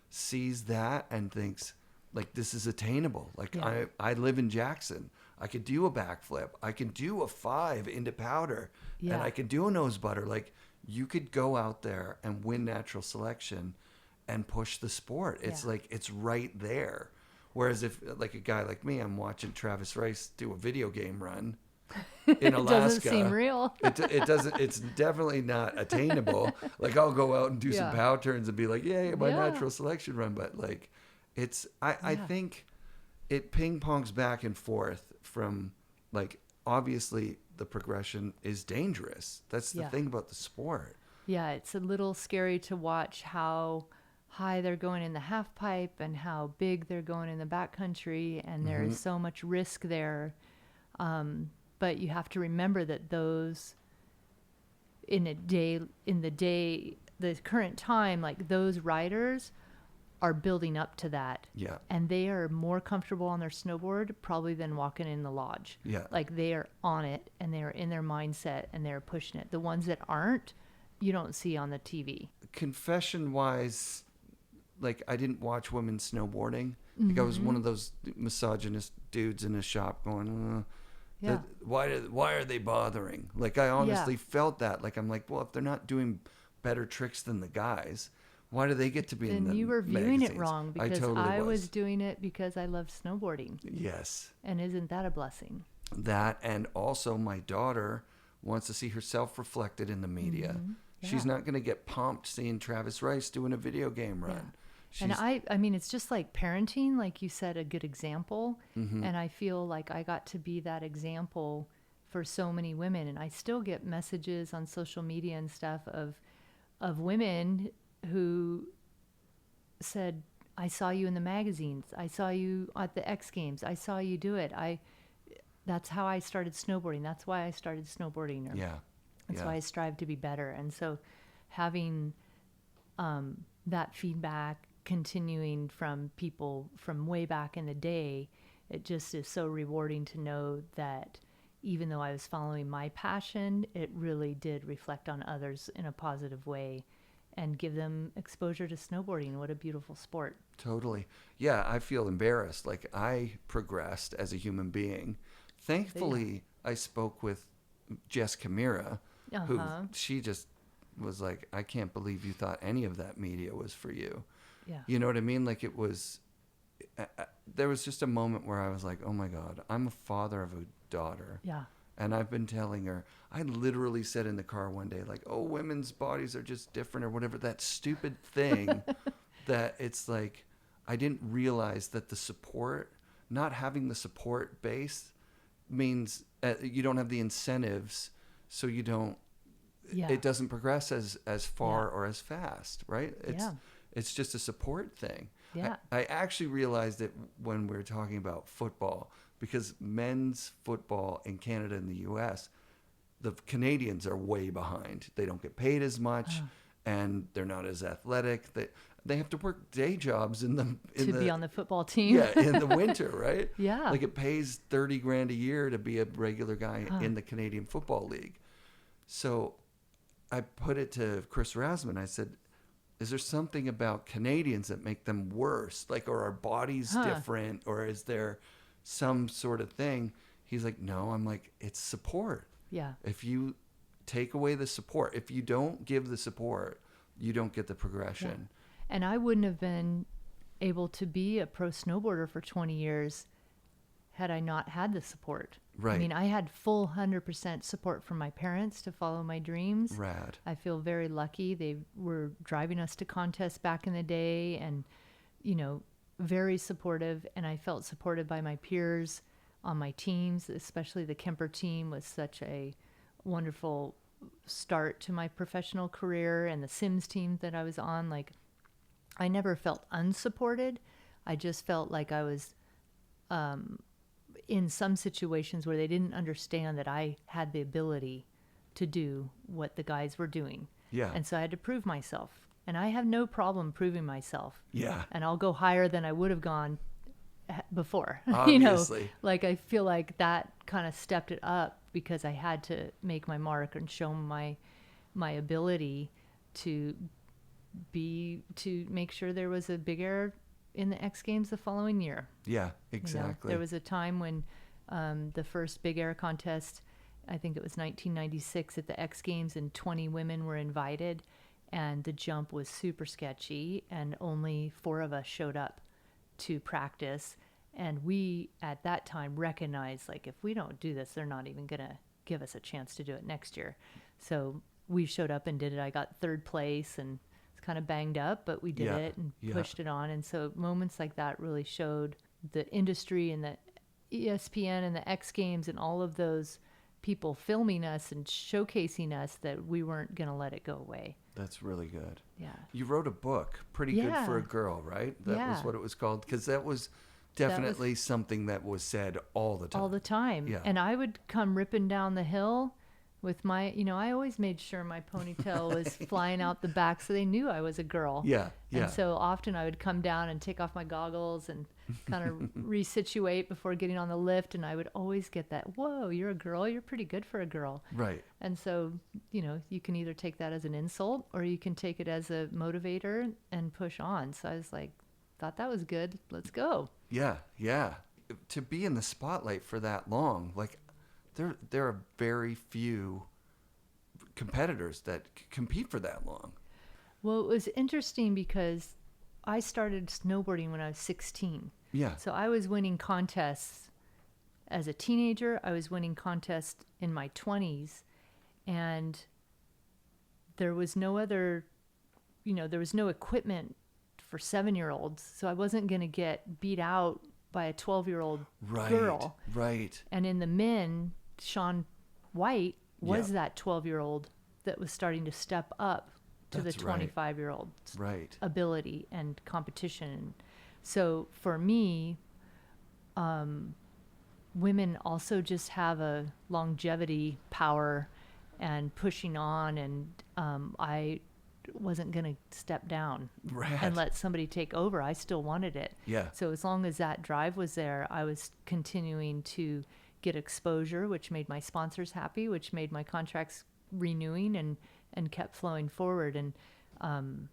sees that and thinks like, this is attainable. Like I live in Jackson. I could do a backflip. I can do a 5 into powder and I can do a nose butter. Like you could go out there and win natural selection and push the sport. It's like, it's right there. Whereas if like a guy like me, I'm watching Travis Rice do a video game run in Alaska. It doesn't seem real. It doesn't, it's definitely not attainable. Like I'll go out and do some pow turns and be like, yay, my natural selection run. But like, it's, I think it ping pongs back and forth from like, obviously the progression is dangerous. That's the thing about the sport. Yeah. It's a little scary to watch how high they're going in the half pipe and how big they're going in the backcountry. And there is so much risk there. But you have to remember that those the current time, like those riders are building up to that. Yeah. And they are more comfortable on their snowboard probably than walking in the lodge. Yeah. Like they are on it and they are in their mindset and they're pushing it. The ones that aren't, you don't see on the TV. Confession wise, like I didn't watch women snowboarding. Like I was one of those misogynist dudes in a shop going, why are they bothering? Like I honestly felt that. Like I'm like, well, if they're not doing better tricks than the guys, why do they get to be in the magazines? And you were viewing it wrong, because I totally was doing it because I love snowboarding. Yes. And isn't that a blessing? That, and also my daughter wants to see herself reflected in the media. She's not going to get pumped seeing Travis Rice doing a video game run. And I mean, it's just like parenting, like you said, a good example. And I feel like I got to be that example for so many women. And I still get messages on social media and stuff of women who said, I saw you in the magazines. I saw you at the X Games. I saw you do it. That's how I started snowboarding. That's why I started snowboarding. That's why I strive to be better. And so having that feedback continuing from people from way back in the day, it just is so rewarding to know that even though I was following my passion, it really did reflect on others in a positive way and give them exposure to snowboarding. What a beautiful sport. Totally. Yeah, I feel embarrassed. Like I progressed as a human being. Thankfully, I spoke with Jess Camira, who she just was like, I can't believe you thought any of that media was for you. Yeah. You know what I mean? Like it was, there was just a moment where I was like, oh my God, I'm a father of a daughter. Yeah. And I've been telling her, I literally said in the car one day, like, oh, women's bodies are just different or whatever, that stupid thing that it's like, I didn't realize that the support, not having the support base means you don't have the incentives. So you don't, it doesn't progress as far or as fast, right? It's just a support thing. Yeah. I actually realized it when we were talking about football, because men's football in Canada and the US, the Canadians are way behind. They don't get paid as much and they're not as athletic. They have to work day jobs to be on the football team. In the winter, right? Yeah. Like it pays $30,000 a year to be a regular guy in the Canadian Football League. So I put it to Chris Rasmussen. I said, is there something about Canadians that make them worse? Like, are our bodies different, or is there some sort of thing? He's like, no. I'm like, it's support. Yeah. If you take away the support, if you don't give the support, you don't get the progression. And I wouldn't have been able to be a pro snowboarder for 20 years had I not had the support. Right. I mean, I had full 100% support from my parents to follow my dreams. Rad. I feel very lucky. They were driving us to contests back in the day and, you know, very supportive. And I felt supported by my peers on my teams, especially the Kemper team was such a wonderful start to my professional career, and the Sims team that I was on. Like, I never felt unsupported. I just felt like I was in some situations where they didn't understand that I had the ability to do what the guys were doing. Yeah. And so I had to prove myself. And I have no problem proving myself. Yeah. And I'll go higher than I would have gone before. Obviously. You know, like I feel like that kind of stepped it up because I had to make my mark and show my ability to make sure there was a big air in the X Games the following year. Yeah, exactly. You know, there was a time when the first big air contest, I think it was 1996 at the X Games, and 20 women were invited, and the jump was super sketchy, and only 4 of us showed up to practice. And we, at that time, recognized, like, if we don't do this, they're not even going to give us a chance to do it next year. So we showed up and did it. I got 3rd place, and it's kind of banged up, but we did it and pushed it on. And so moments like that really showed the industry and the ESPN and the X Games and all of those people filming us and showcasing us that we weren't going to let it go away. That's really good. Yeah. You wrote a book, Pretty Good for a Girl, right? That was what it was called, because that was definitely something that was said all the time. All the time. Yeah. And I would come ripping down the hill with my, you know, I always made sure my ponytail was flying out the back so they knew I was a girl. Yeah, yeah. And so often I would come down and take off my goggles and kind of resituate before getting on the lift, and I would always get that, whoa, you're a girl, you're pretty good for a girl. Right. And so, you know, you can either take that as an insult or you can take it as a motivator and push on. So I was like, thought that was good, let's go. Yeah, yeah. To be in the spotlight for that long, like, there are very few competitors that compete for that long. Well, it was interesting because I started snowboarding when I was 16. Yeah. So I was winning contests as a teenager. I was winning contests in my 20s. And there was no other, you know, there was no equipment for 7-year-olds. So I wasn't going to get beat out by a 12-year-old girl. Right. And in the men, Sean White was that 12-year-old that was starting to step up to the 25-year-old's ability and competition. So for me, women also just have a longevity power and pushing on, and I wasn't going to step down and let somebody take over. I still wanted it. Yeah. So as long as that drive was there, I was continuing to get exposure, which made my sponsors happy, which made my contracts renewing and kept flowing forward. And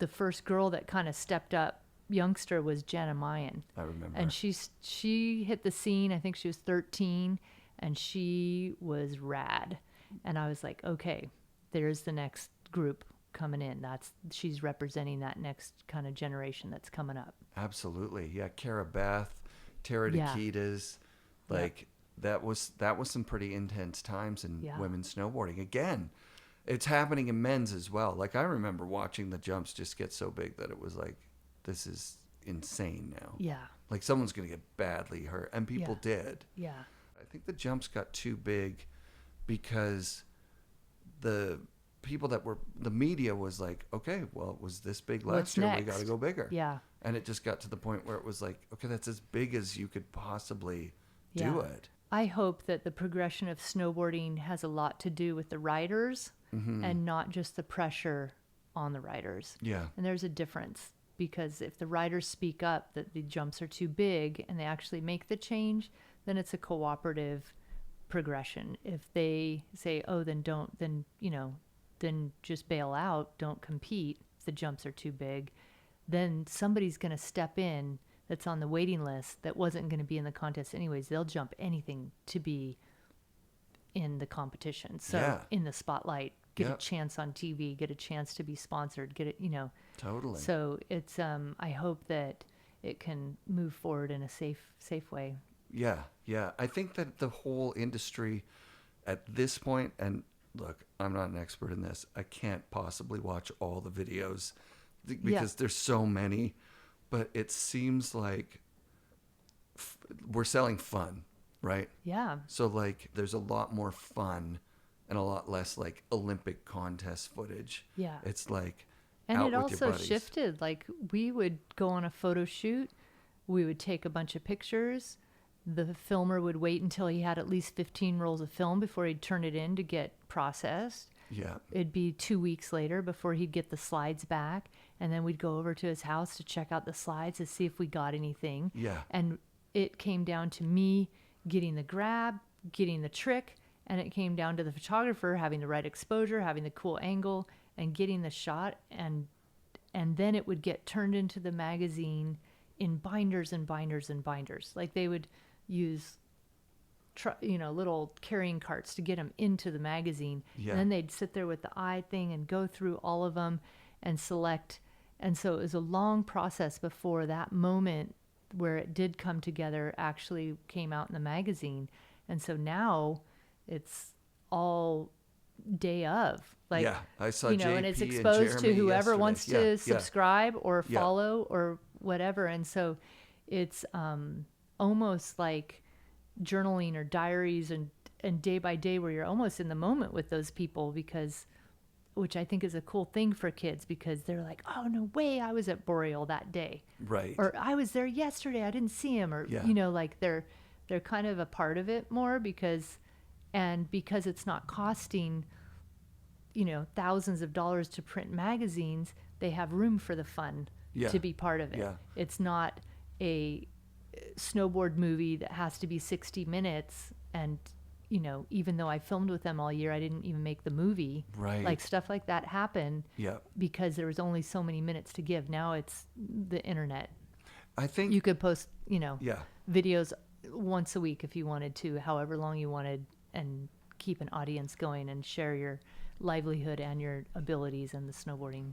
the first girl that kind of stepped up, youngster, was Jenna Mayan. I remember. And she hit the scene, I think she was 13, and she was rad. And I was like, okay, there's the next group coming in. She's representing that next kind of generation that's coming up. Absolutely. Yeah. Cara Beth, Tara Nikitas. Like that was some pretty intense times in women's snowboarding. Again, it's happening in men's as well. Like I remember watching the jumps just get so big that it was like, this is insane now. Yeah. Like someone's going to get badly hurt, and people did. Yeah. I think the jumps got too big because the people the media was like, okay, well, it was this big last year. We got to go bigger. Yeah. And it just got to the point where it was like, okay, that's as big as you could possibly do it. I hope that the progression of snowboarding has a lot to do with the riders and not just the pressure on the riders. Yeah. And there's a difference, because if the riders speak up that the jumps are too big and they actually make the change, then it's a cooperative progression. If they say, oh, then don't, then, you know, then just bail out, don't compete if the jumps are too big, then somebody's going to step in that's on the waiting list that wasn't going to be in the contest anyways. They'll jump anything to be in the competition. So Yeah. in the spotlight, get a Yep. chance on TV, get a chance to be sponsored, get it, Totally. So it's, I hope that it can move forward in a safe way. Yeah, yeah. I think that the whole industry at this point, and look, I'm not an expert in this. I can't possibly watch all the videos because there's so many, but it seems like we're selling fun, right? Yeah. So like there's a lot more fun and a lot less like Olympic contest footage. Yeah. It's like And out it with your also buddies. shifted. Like we would go on a photo shoot, we would take a bunch of pictures. The filmer would wait until he had at least 15 rolls of film before he'd turn it in to get processed. Yeah. It'd be 2 weeks later before he'd get the slides back. And then we'd go over to his house to check out the slides to see if we got anything. Yeah. And it came down to me getting the grab, getting the trick, and it came down to the photographer having the right exposure, having the cool angle, and getting the shot. And then it would get turned into the magazine in binders and binders and binders. Like they would use little carrying carts to get them into the magazine. Yeah. And then they'd sit there with the eye thing and go through all of them and select. And so it was a long process before that moment where it did come together actually came out in the magazine. And so now it's all day of. Like, yeah, I saw and it's JP exposed to Jeremy whoever yesterday. wants to Yeah, yeah. subscribe or Yeah. follow or whatever. And so it's almost like journaling or diaries and day by day where you're almost in the moment with those people which I think is a cool thing for kids because they're like, oh, no way, I was at Boreal that day. Right. Or I was there yesterday, I didn't see him. Or, Yeah. like they're kind of a part of it more because it's not costing, thousands of dollars to print magazines, they have room for the fun Yeah. to be part of it. Yeah. It's not a snowboard movie that has to be 60 minutes and even though I filmed with them all year, I didn't even make the movie. Right. Like stuff like that happened Yeah. because there was only so many minutes to give. Now it's the internet. I think You could post, yeah. videos once a week if you wanted to, however long you wanted, and keep an audience going and share your livelihood and your abilities in the snowboarding.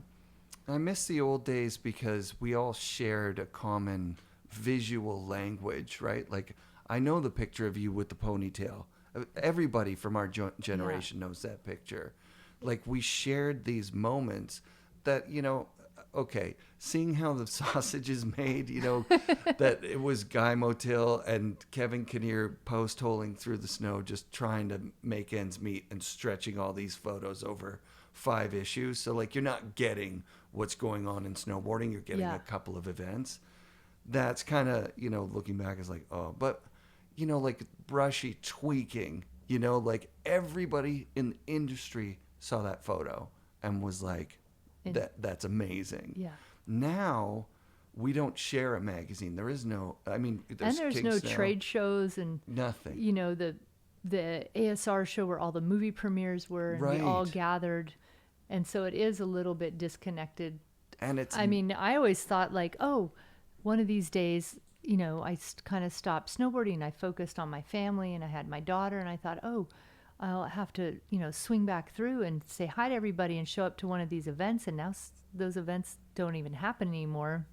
I miss the old days because we all shared a common visual language, right? Like I know the picture of you with the ponytail. Everybody from our generation knows that picture. Like we shared these moments that, okay, seeing how the sausage is made, that it was Guy Motil and Kevin Kinnear post-holing through the snow, just trying to make ends meet and stretching all these photos over 5 issues. So like you're not getting what's going on in snowboarding. You're getting a couple of events. That's kind of, looking back is like, oh, but, like brushy tweaking, like everybody in the industry saw that photo and was like, that's amazing. Yeah. Now we don't share a magazine. There is no, there's no Snow, trade shows and nothing. The ASR show where all the movie premieres were and we all Right. gathered. And so it is a little bit disconnected. And it's, I always thought like, oh, one of these days, I kind of stopped snowboarding. I focused on my family and I had my daughter and I thought, oh, I'll have to, swing back through and say hi to everybody and show up to one of these events. And now those events don't even happen anymore.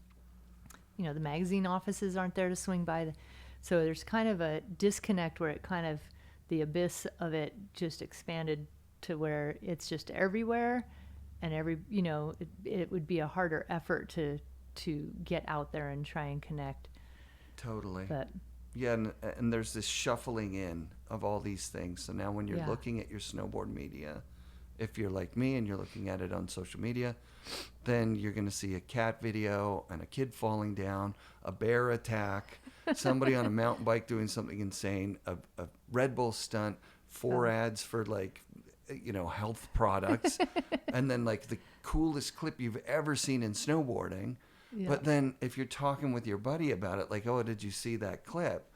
The magazine offices aren't there to swing by. So there's kind of a disconnect where it kind of, the abyss of it just expanded to where it's just everywhere. And it would be a harder effort to get out there and try and connect. totally. But Yeah, and there's this shuffling in of all these things. So now when you're looking at your snowboard media, if you're like me and you're looking at it on social media, then you're going to see a cat video and a kid falling down, a bear attack, somebody on a mountain bike doing something insane, a Red Bull stunt, 4 ads for like, health products, and then like the coolest clip you've ever seen in snowboarding. Yeah. But then if you're talking with your buddy about it, like, oh, did you see that clip?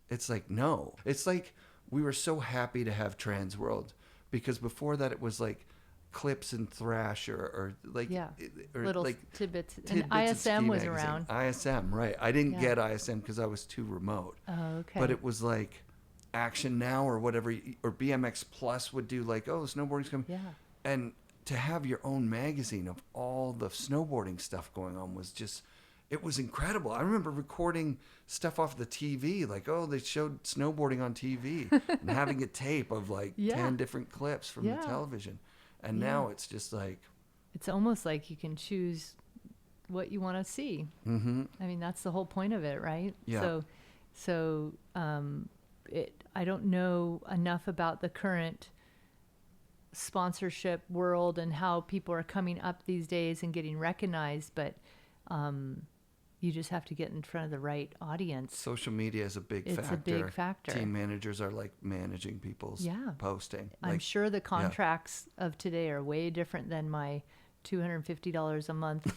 It's like, no. It's like we were so happy to have Trans World because before that it was like clips and thrash or like or little like tidbits. tidbits And of ISM Ski was Magazine. around. ISM, right. I didn't get ISM because I was too remote. Oh, okay. But it was like Action Now or whatever, or BMX Plus would do, like, oh, snowboarding's coming. Yeah. And to have your own magazine of all the snowboarding stuff going on was just, it was incredible. I remember recording stuff off the TV, like, oh, they showed snowboarding on TV, and having a tape of like 10 different clips from the television. And now it's just like, it's almost like you can choose what you want to see. mm-hmm. I mean, that's the whole point of it, right? Yeah. So I don't know enough about the current sponsorship world and how people are coming up these days and getting recognized, but you just have to get in front of the right audience. Social media is a big factor. It's a big factor. Team managers are like managing people's posting. I'm like, sure the contracts of today are way different than my $250 a month.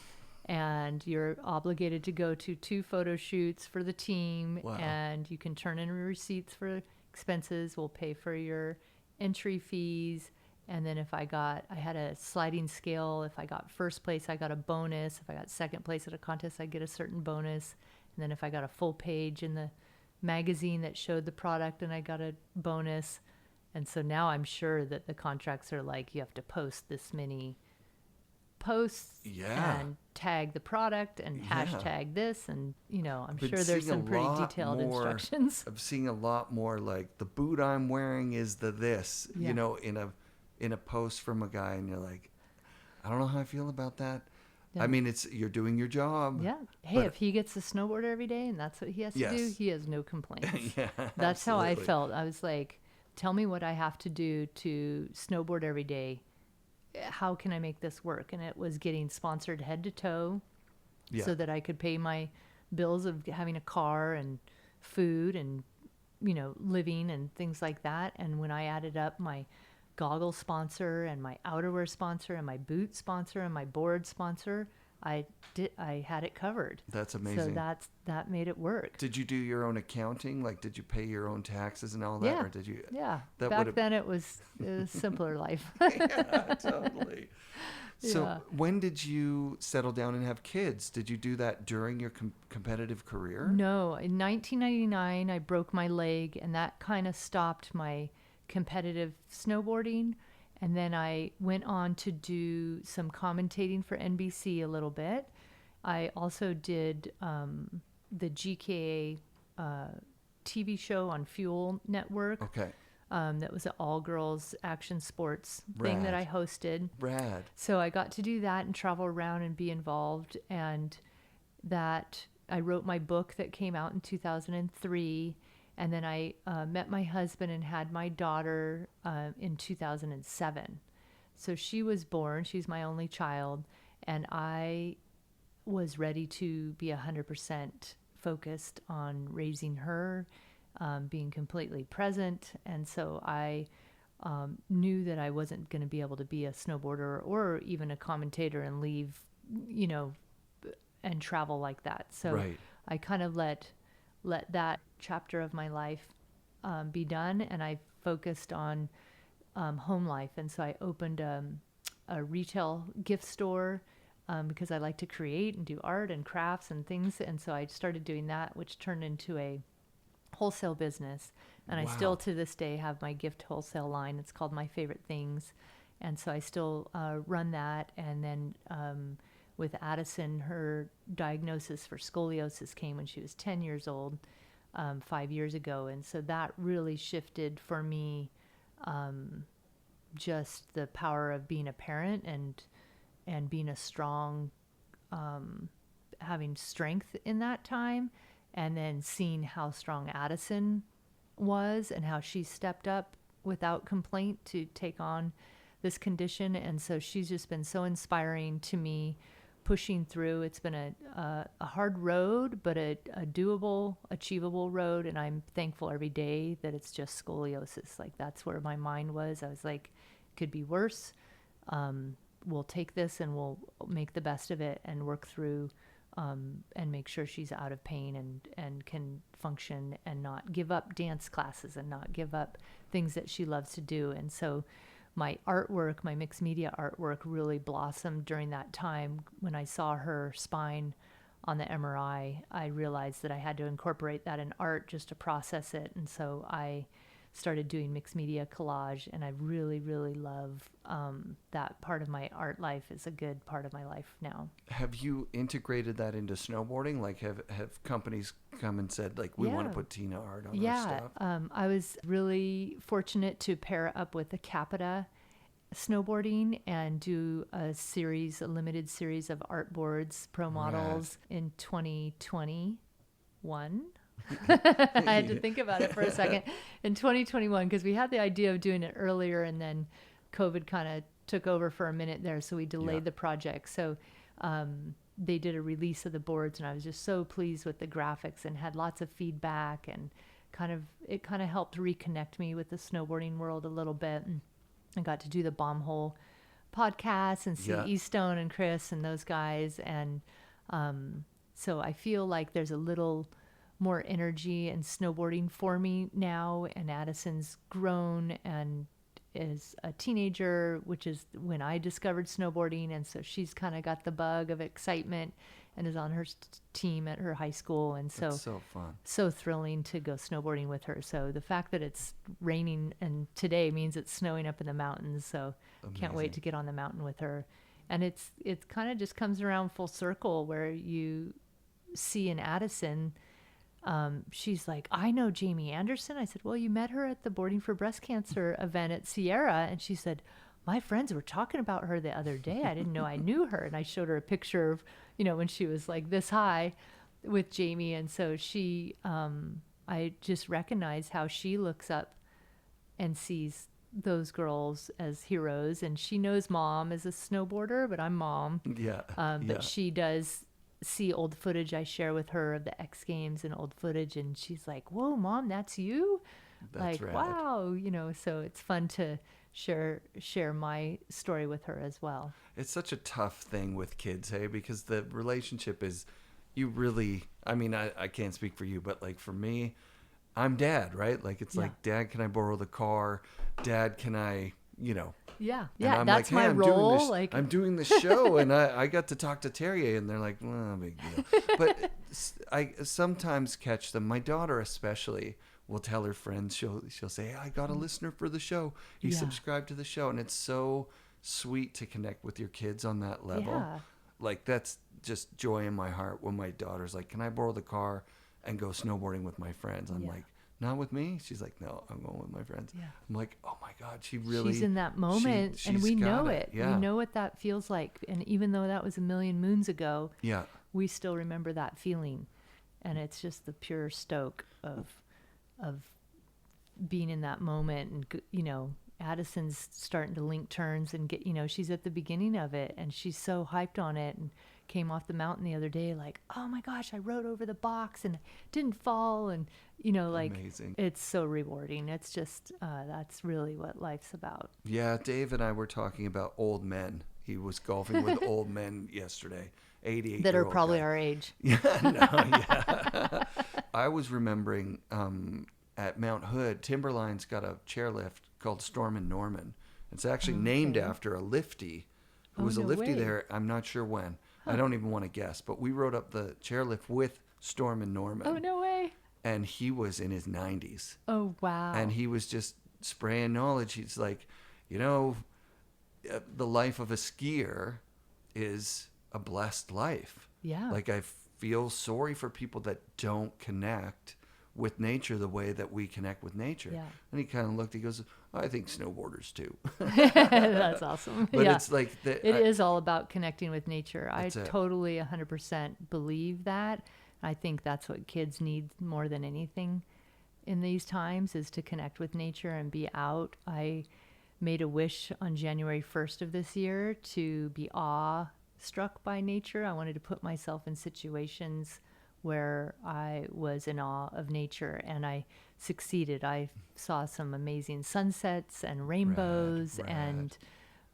And you're obligated to go to 2 photo shoots for the team. Wow. And you can turn in receipts for expenses. We'll pay for your entry fees. And then if I had a sliding scale. If I got first place, I got a bonus. If I got second place at a contest, I get a certain bonus. And then if I got a full page in the magazine that showed the product, and I got a bonus. And so now I'm sure that the contracts are like, you have to post this many posts and tag the product and hashtag this, and I'm sure there's some pretty detailed instructions. I'm seeing a lot more like, the boot I'm wearing is the this, in a post from a guy, and you're like, I don't know how I feel about that. Yeah. I mean, you're doing your job. Yeah. Hey, if he gets to snowboard every day and that's what he has to do, he has no complaints. That's how I felt. I was like, tell me what I have to do to snowboard every day. How can I make this work? And it was getting sponsored head to toe so that I could pay my bills of having a car and food and, living and things like that. And when I added up my goggle sponsor and my outerwear sponsor and my boot sponsor and my board sponsor, I had it covered. That's amazing. So that made it work. Did you do your own accounting? Like, did you pay your own taxes and all that? Yeah. Or did you? Yeah. Back then it was a simpler life. Yeah, totally. So when did you settle down and have kids? Did you do that during your competitive career? No. In 1999, I broke my leg, and that kind of stopped my competitive snowboarding. And then I went on to do some commentating for NBC a little bit. I also did the GKA TV show on Fuel Network. Okay. That was an all-girls action sports thing that I hosted. Rad. So I got to do that and travel around and be involved. And that I wrote my book that came out in 2003. And then I met my husband and had my daughter in 2007. So she was born. She's my only child. And I was ready to be 100% focused on raising her, being completely present. And so I knew that I wasn't going to be able to be a snowboarder or even a commentator and leave, and travel like that. So I kind of let that chapter of my life be done, and I focused on home life. And so I opened a retail gift store because I like to create and do art and crafts and things. And so I started doing that, which turned into a wholesale business. And I still to this day have my gift wholesale line. It's called My Favorite Things. And so I still run that. And then with Addison, her diagnosis for scoliosis came when she was 10 years old, 5 years ago. And so that really shifted for me just the power of being a parent and being a strong, having strength in that time. And then seeing how strong Addison was and how she stepped up without complaint to take on this condition. And so she's just been so inspiring to me, pushing through. It's been a hard road, but a doable, achievable road. And I'm thankful every day that it's just scoliosis. Like, that's where my mind was. I was like, it could be worse. We'll take this and we'll make the best of it and work through and make sure she's out of pain and can function and not give up dance classes and not give up things that she loves to do. And so my artwork, my mixed media artwork, really blossomed during that time. When I saw her spine on the MRI, I realized that I had to incorporate that in art just to process it. And so I started doing mixed media collage, and I really, really love that part of my art life is a good part of my life now. Have you integrated that into snowboarding? Like, have companies come and said, like, we want to put Tina art on our stuff? I was really fortunate to pair up with the Capita Snowboarding and do a limited series of art boards, pro models in 2021. I had to think about it for a second. In 2021, because we had the idea of doing it earlier, and then COVID kind of took over for a minute there, so we delayed the project. So they did a release of the boards, and I was just so pleased with the graphics and had lots of feedback, and it kind of helped reconnect me with the snowboarding world a little bit. And I got to do the Bomb Hole podcast and see Eastone and Chris and those guys. And so I feel like there's a little more energy in snowboarding for me now. And Addison's grown and is a teenager, which is when I discovered snowboarding. And so she's kind of got the bug of excitement and is on her team at her high school. And so, that's so fun. So thrilling to go snowboarding with her. So the fact that it's raining and today means it's snowing up in the mountains. So can't wait to get on the mountain with her. And it kind of just comes around full circle where you see in Addison, she's like, I know Jamie Anderson. I said, well, you met her at the Boarding for Breast Cancer event at Sierra. And she said, my friends were talking about her the other day. I didn't know I knew her. And I showed her a picture of, when she was like this high with Jamie. And so she, I just recognize how she looks up and sees those girls as heroes. And she knows Mom is a snowboarder, but I'm Mom. But she does see old footage I share with her of the X Games and old footage. And she's like, whoa, Mom, that's you? That's like, rad. Wow. So it's fun to share my story with her as well. It's such a tough thing with kids, hey, because the relationship is, you really, I can't speak for you, but like for me, I'm Dad, right? Like it's like, Dad, can I borrow the car? Dad, can I, Yeah, and I'm that's like, hey, my role. I'm doing this show, and I got to talk to Terrier, and they're like, well, big deal. But I sometimes catch them. My daughter especially will tell her friends, she'll say, hey, I got a listener for the show. He subscribed to the show. And it's so sweet to connect with your kids on that level. Yeah. Like that's just joy in my heart when my daughter's like, can I borrow the car and go snowboarding with my friends? I'm like, not with me? She's like, no, I'm going with my friends. Yeah. I'm like, oh my God, she's in that moment, and we know it. Yeah. We know what that feels like. And even though that was a million moons ago, we still remember that feeling. And it's just the pure stoke of being in that moment. And, Addison's starting to link turns and get, she's at the beginning of it and she's so hyped on it, and came off the mountain the other day like, oh my gosh, I rode over the box and didn't fall. And, amazing. It's so rewarding. It's just, that's really what life's about. Yeah. Dave and I were talking about old men. He was golfing with old men yesterday, 88 that are probably our age. I was remembering, at Mount Hood, Timberline's got a chairlift called Storm and Norman. It's actually named after a lifty who was a lifty there. I'm not sure when. I don't even want to guess. But we rode up the chairlift with Storm and Norman. Oh, no way. And he was in his 90s. Oh, wow. And he was just spraying knowledge. He's like, the life of a skier is a blessed life. Yeah. Like I feel sorry for people that don't connect with nature the way that we connect with nature. Yeah. And he kind of looked, he goes, I think snowboarders too. That's awesome. But it's like... It is all about connecting with nature. I totally 100% believe that. I think that's what kids need more than anything in these times, is to connect with nature and be out. I made a wish on January 1st of this year to be awe-struck by nature. I wanted to put myself in situations where I was in awe of nature, and I succeeded. I saw some amazing sunsets and rainbows and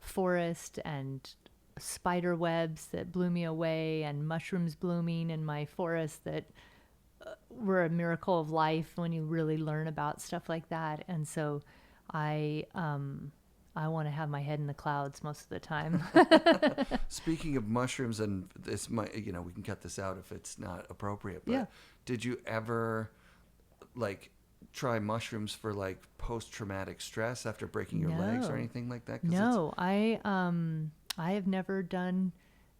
forest and spider webs that blew me away, and mushrooms blooming in my forest that were a miracle of life when you really learn about stuff like that. And so I want to have my head in the clouds most of the time. Speaking of mushrooms, and this might, we can cut this out if it's not appropriate, but did you ever try mushrooms for like post-traumatic stress after breaking your legs or anything like that? No, I have never done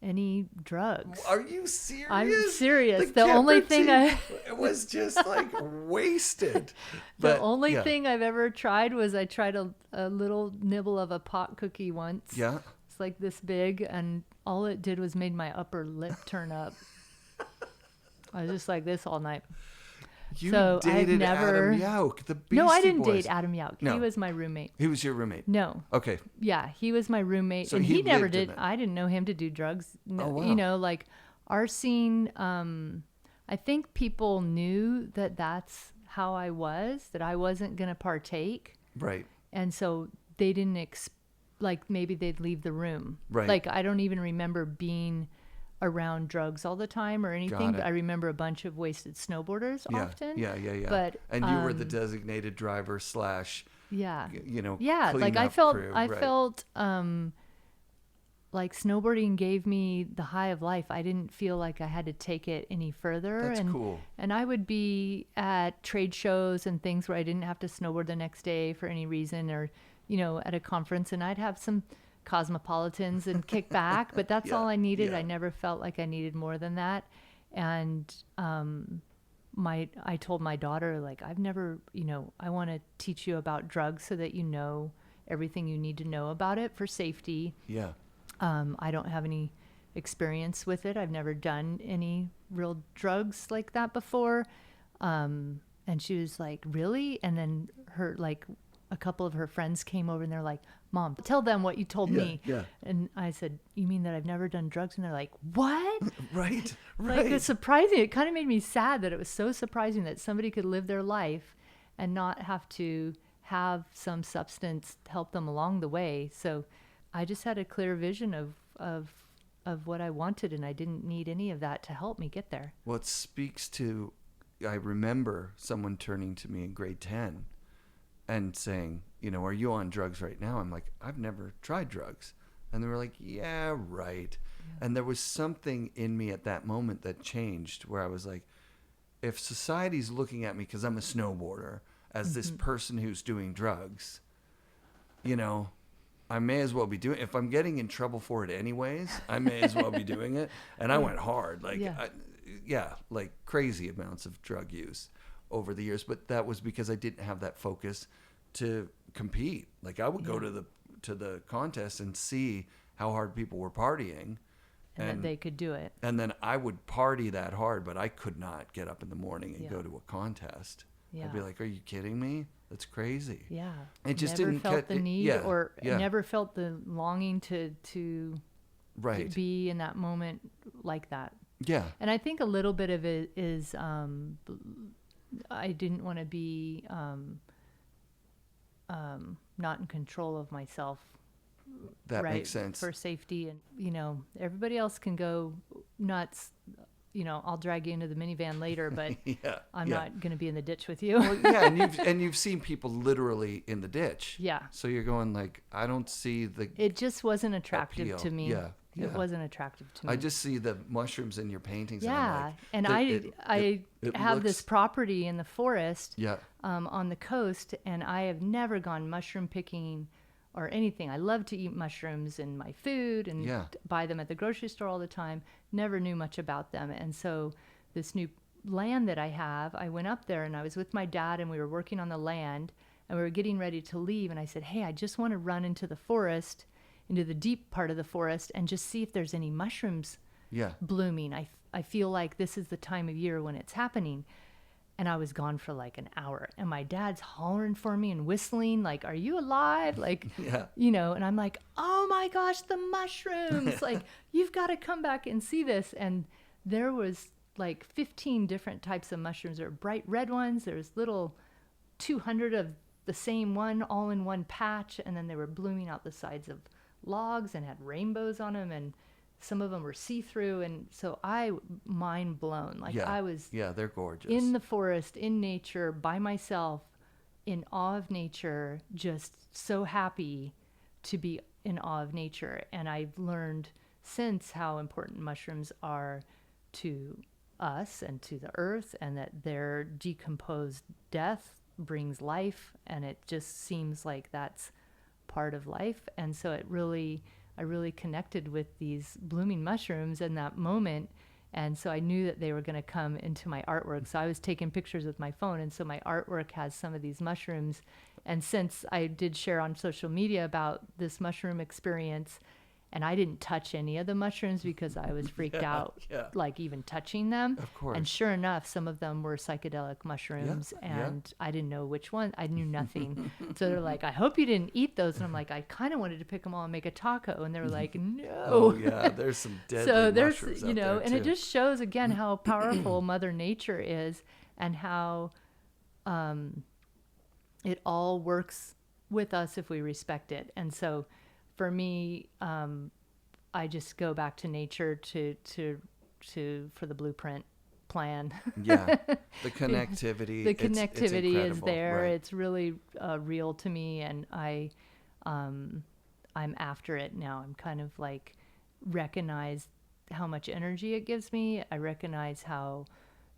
any drugs. Are you serious? I'm serious. The Kemper only thing team was just like wasted. The only thing I've ever tried was I tried a little nibble of a pot cookie once. Yeah. It's like this big, and all it did was made my upper lip turn up. I was just like this all night. You so dated I've never... Adam Yauch, the Beastie No, I didn't Boys. date Adam Yauch. No. He was my roommate. He was your roommate? No. Okay. Yeah, he was my roommate. So and he he never lived in did. it. I didn't know him to do drugs. No, Oh, wow. You know, like our scene, I think people knew that that's how I was, that I wasn't going to partake. Right. And so they didn't, like maybe they'd leave the room. Right. Like I don't even remember being around drugs all the time or anything, but I remember a bunch of wasted snowboarders often. Yeah. But and you were the designated driver / yeah, like I felt crew. I felt like snowboarding gave me the high of life. I didn't feel like I had to take it any further. That's cool. And I would be at trade shows and things where I didn't have to snowboard the next day for any reason, or at a conference, and I'd have some cosmopolitans and kick back, but that's all I needed. Yeah. I never felt like I needed more than that. And I told my daughter, like, I've never, I want to teach you about drugs so that you know everything you need to know about it for safety. Yeah. I don't have any experience with it. I've never done any real drugs like that before. And she was like, really? And then a couple of her friends came over and they're like, Mom, tell them what you told me. Yeah. And I said, you mean that I've never done drugs? And they're like, what? Right. Like, it's surprising. It kind of made me sad that it was so surprising that somebody could live their life and not have to have some substance help them along the way. So I just had a clear vision of what I wanted, and I didn't need any of that to help me get there. Well, it speaks to, I remember someone turning to me in grade 10 and saying, are you on drugs right now? I'm like, I've never tried drugs. And they were like, yeah, right. Yeah. And there was something in me at that moment that changed, where I was like, if society's looking at me because I'm a snowboarder as this person who's doing drugs, I may as well be doing it. If I'm getting in trouble for it anyways, I may as well be doing it. And I went hard, like crazy amounts of drug use over the years. But that was because I didn't have that focus to compete. Like I would go to the contest and see how hard people were partying, and that they could do it. And then I would party that hard, but I could not get up in the morning and go to a contest. Yeah. I'd be like, "Are you kidding me? That's crazy." Yeah. It just never didn't felt the need or never felt the longing to be in that moment like that. Yeah. And I think a little bit of it is I didn't want to be not in control of myself. That makes sense. For safety. And, everybody else can go nuts. I'll drag you into the minivan later, but I'm not going to be in the ditch with you. Well, yeah, and you've seen people literally in the ditch. Yeah. So you're going like, I don't see the It just wasn't attractive appeal. to me. Yeah. It wasn't attractive to me. I just see the mushrooms in your paintings. Yeah. And I have looks... this property in the forest yeah. On the coast, and I have never gone mushroom picking or anything. I love to eat mushrooms in my food and buy them at the grocery store all the time. Never knew much about them. And so this new land that I have, I went up there and I was with my dad and we were working on the land and we were getting ready to leave. And I said, hey, I just want to run into the forest, into the deep part of the forest, and just see if there's any mushrooms blooming. I feel like this is the time of year when it's happening. And I was gone for like an hour, and my dad's hollering for me and whistling, like, are you alive? Like, and I'm like, oh my gosh, the mushrooms, like, you've got to come back and see this. And there was like 15 different types of mushrooms. There were bright red ones. There's little 200 of the same one all in one patch. And then they were blooming out the sides of logs and had rainbows on them. And some of them were see-through, and so mind blown. Like I was they're gorgeous. In the forest, in nature, by myself, in awe of nature, just so happy to be in awe of nature. And I've learned since how important mushrooms are to us and to the earth, and that their decomposed death brings life, and it just seems like that's part of life. And so I really connected with these blooming mushrooms in that moment. And so I knew that they were going to come into my artwork. So I was taking pictures with my phone. And so my artwork has some of these mushrooms. And since I did share on social media about this mushroom experience, and I didn't touch any of the mushrooms because I was freaked out, like even touching them. Of course. And sure enough, some of them were psychedelic mushrooms, and I didn't know which one. I knew nothing. So they're like, I hope you didn't eat those. And I'm like, I kind of wanted to pick them all and make a taco. And they were like, no. Oh, yeah, there's some deadly mushrooms out there, and too. it just shows, again, how powerful Mother Nature is, and how it all works with us if we respect it. And so for me, I just go back to nature for the blueprint plan. Yeah, the connectivity. The connectivity it's is there. right? It's really real to me, and I'm after it now. I'm kind of like recognize how much energy it gives me. I recognize how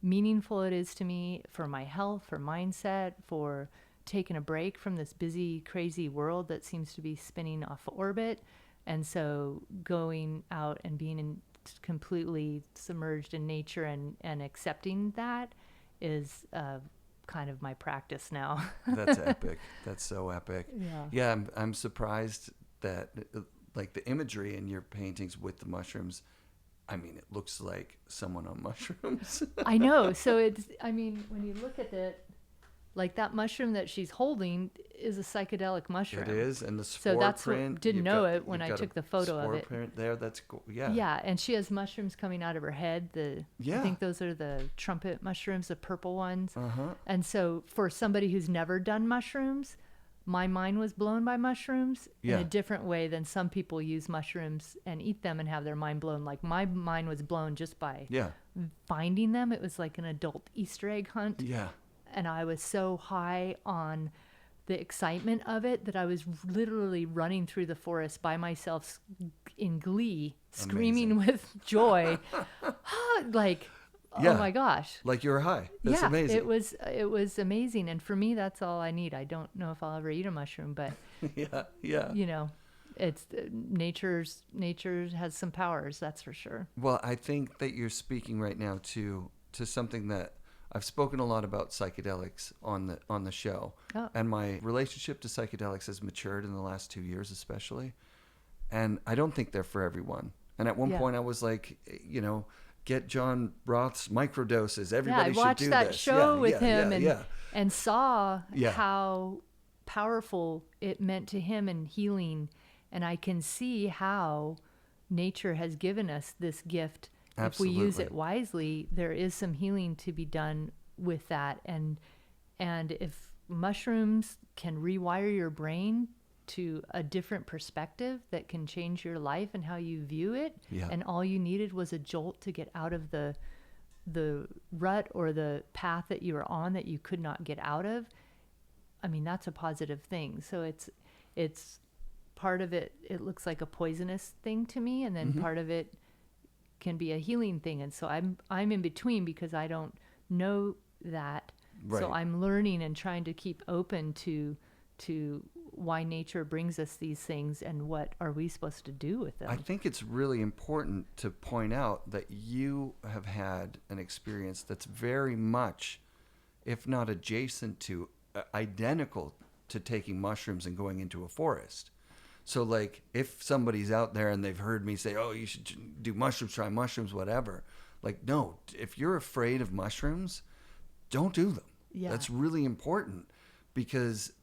meaningful it is to me for my health, for mindset, for taking a break from this busy, crazy world that seems to be spinning off orbit. And so going out and being completely submerged in nature and accepting that is kind of my practice now. That's epic. That's so epic. Yeah. Yeah, I'm surprised that like the imagery in your paintings with the mushrooms, I mean, it looks like someone on mushrooms. I know. So when you look at it, like that mushroom that she's holding is a psychedelic mushroom. It is, and the spore So that's print. what, didn't know it when I took the photo of it. Spore print there. That's cool. Yeah. Yeah, and she has mushrooms coming out of her head. I think those are the trumpet mushrooms, the purple ones. Uh-huh. And so for somebody who's never done mushrooms, my mind was blown by mushrooms in a different way than some people use mushrooms and eat them and have their mind blown. Like my mind was blown just by finding them. It was like an adult Easter egg hunt. Yeah. And I was so high on the excitement of it that I was literally running through the forest by myself in glee, screaming with joy. Like, oh my gosh. Like you were high. That's amazing. It was amazing. And for me, that's all I need. I don't know if I'll ever eat a mushroom, but you know, it's nature has some powers, that's for sure. Well, I think that you're speaking right now to something that I've spoken a lot about psychedelics on the show, and my relationship to psychedelics has matured in the last 2 years, especially. And I don't think they're for everyone. And at one point, I was like, get John Roth's microdoses. Everybody should do this. I watched that show with him and saw how powerful it meant to him in healing, and I can see how nature has given us this gift. Absolutely. If we use it wisely, there is some healing to be done with that. And if mushrooms can rewire your brain to a different perspective that can change your life and how you view it, and all you needed was a jolt to get out of the rut or the path that you were on that you could not get out of, I mean, that's a positive thing. So it's part of it looks like a poisonous thing to me, and then part of it can be a healing thing. And so I'm in between because I don't know that. Right. So I'm learning and trying to keep open to why nature brings us these things and what are we supposed to do with them. I think it's really important to point out that you have had an experience that's very much, if not adjacent to, identical to taking mushrooms and going into a forest. So, like, if somebody's out there and they've heard me say, oh, you should do mushrooms, try mushrooms, whatever. Like, no, if you're afraid of mushrooms, don't do them. Yeah. That's really important because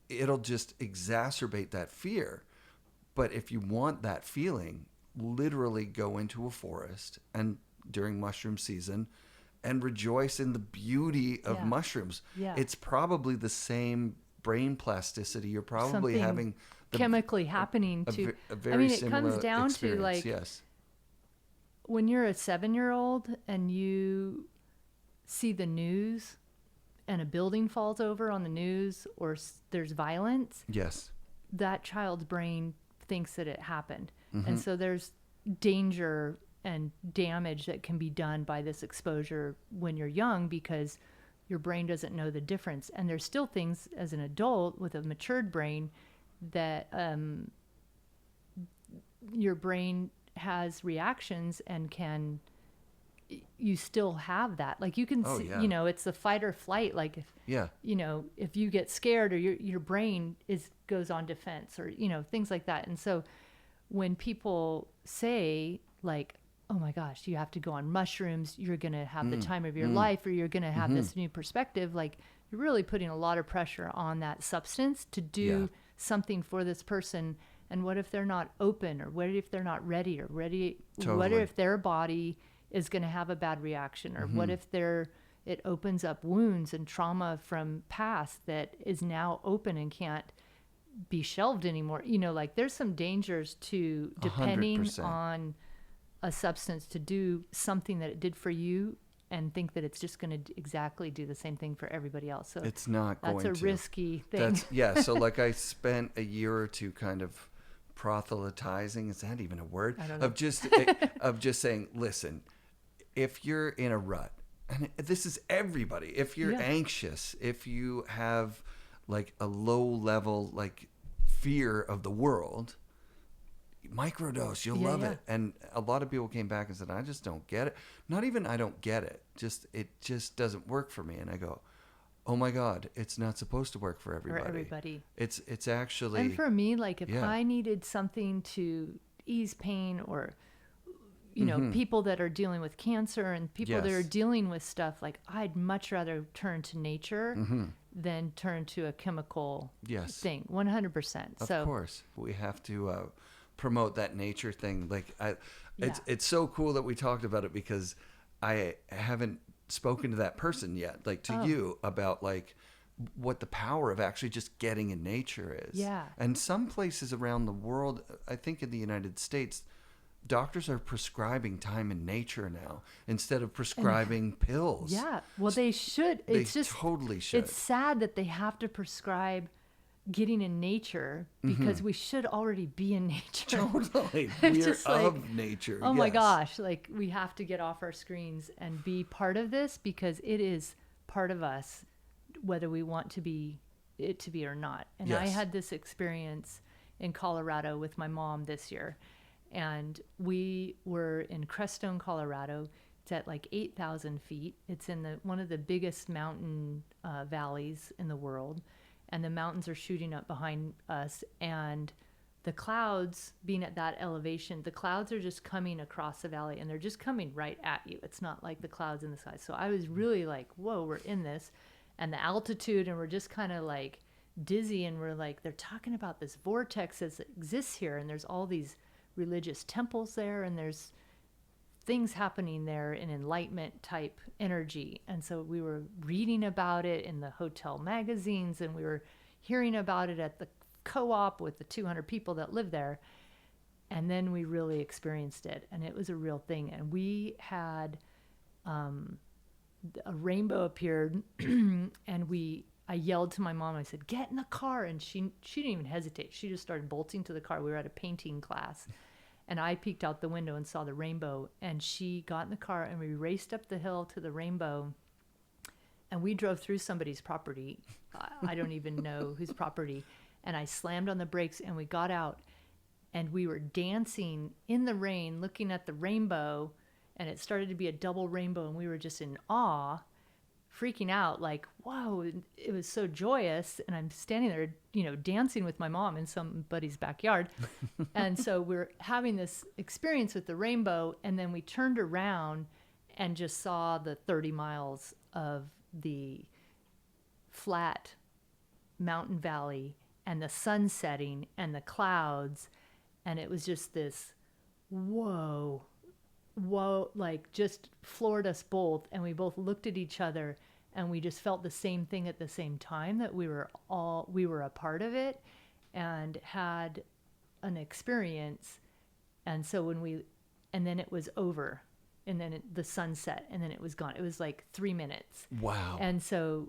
it'll just exacerbate that fear. But if you want that feeling, literally go into a forest and during mushroom season and rejoice in the beauty of mushrooms. Yeah. It's probably the same brain plasticity. You're probably having chemically happening to a very it comes down to like when you're a 7-year-old and you see the news and a building falls over on the news or there's violence, that child's brain thinks that it happened. And so there's danger and damage that can be done by this exposure when you're young because your brain doesn't know the difference. And there's still things as an adult with a matured brain that your brain has reactions and you still have that. Like you can see, it's the fight or flight. Like if, if you get scared or your brain goes on defense or, things like that. And so when people say like, oh my gosh, you have to go on mushrooms, you're going to have the time of your life, or you're going to have this new perspective, like you're really putting a lot of pressure on that substance to do something for this person. And what if they're not open, or what if they're not ready, or Totally. What if their body is going to have a bad reaction, or what if it opens up wounds and trauma from past that is now open and can't be shelved anymore. Like there's some dangers to depending 100%. on a substance to do something that it did for you and think that it's just going to exactly do the same thing for everybody else. So it's not going to. That's a risky thing. So like I spent a year or two kind of proselytizing, is that even a word? I don't know. Of just saying, listen, if you're in a rut, and this is everybody, if you're anxious, if you have like a low level like fear of the world, microdose, you'll love it. And a lot of people came back and said, I just don't get it. Not even I don't get it, it just doesn't work for me. And I go, oh my God, it's not supposed to work for everybody. It's actually. And for me, like if I needed something to ease pain, or people that are dealing with cancer and people that are dealing with stuff, like I'd much rather turn to nature than turn to a chemical thing. 100%. Of course, we have to promote that nature thing. Like it's so cool that we talked about it, because I haven't spoken to that person yet, like to you, about like what the power of actually just getting in nature is. Yeah. And some places around the world, I think in the United States, doctors are prescribing time in nature now instead of prescribing pills. Yeah. Well, they should. They totally should. It's sad that they have to prescribe getting in nature, because we should already be in nature. Totally. We're of nature. Oh my gosh. Like we have to get off our screens and be part of this, because it is part of us, whether we want to be or not. And I had this experience in Colorado with my mom this year. And we were in Crestone, Colorado. It's at like 8,000 feet. It's in one of the biggest mountain valleys in the world. And the mountains are shooting up behind us. And the clouds, being at that elevation, the clouds are just coming across the valley, and they're just coming right at you. It's not like the clouds in the sky. So I was really like, whoa, we're in this. And the altitude, and we're just kind of like dizzy. And we're like, they're talking about this vortex that exists here. And there's all these religious temples there, and there's things happening there in enlightenment type energy. And so we were reading about it in the hotel magazines, and we were hearing about it at the co-op with the 200 people that live there. And then we really experienced it, and it was a real thing. And we had a rainbow appeared, and I yelled to my mom. I said, "Get in the car!" And she didn't even hesitate. She just started bolting to the car. We were at a painting class. And I peeked out the window and saw the rainbow. And she got in the car, and we raced up the hill to the rainbow. And we drove through somebody's property. I don't even know whose property. And I slammed on the brakes, and we got out. And we were dancing in the rain, looking at the rainbow. And it started to be a double rainbow. And we were just in awe, freaking out, like, whoa, it was so joyous. And I'm standing there, dancing with my mom in somebody's backyard. And so we're having this experience with the rainbow. And then we turned around and just saw the 30 miles of the flat mountain valley and the sun setting and the clouds. And it was just this, whoa, like just floored us both. And we both looked at each other, and we just felt the same thing at the same time, that we were a part of it and had an experience. And so and then it was over, and then the sun set, and then it was gone. It was like 3 minutes. Wow. And so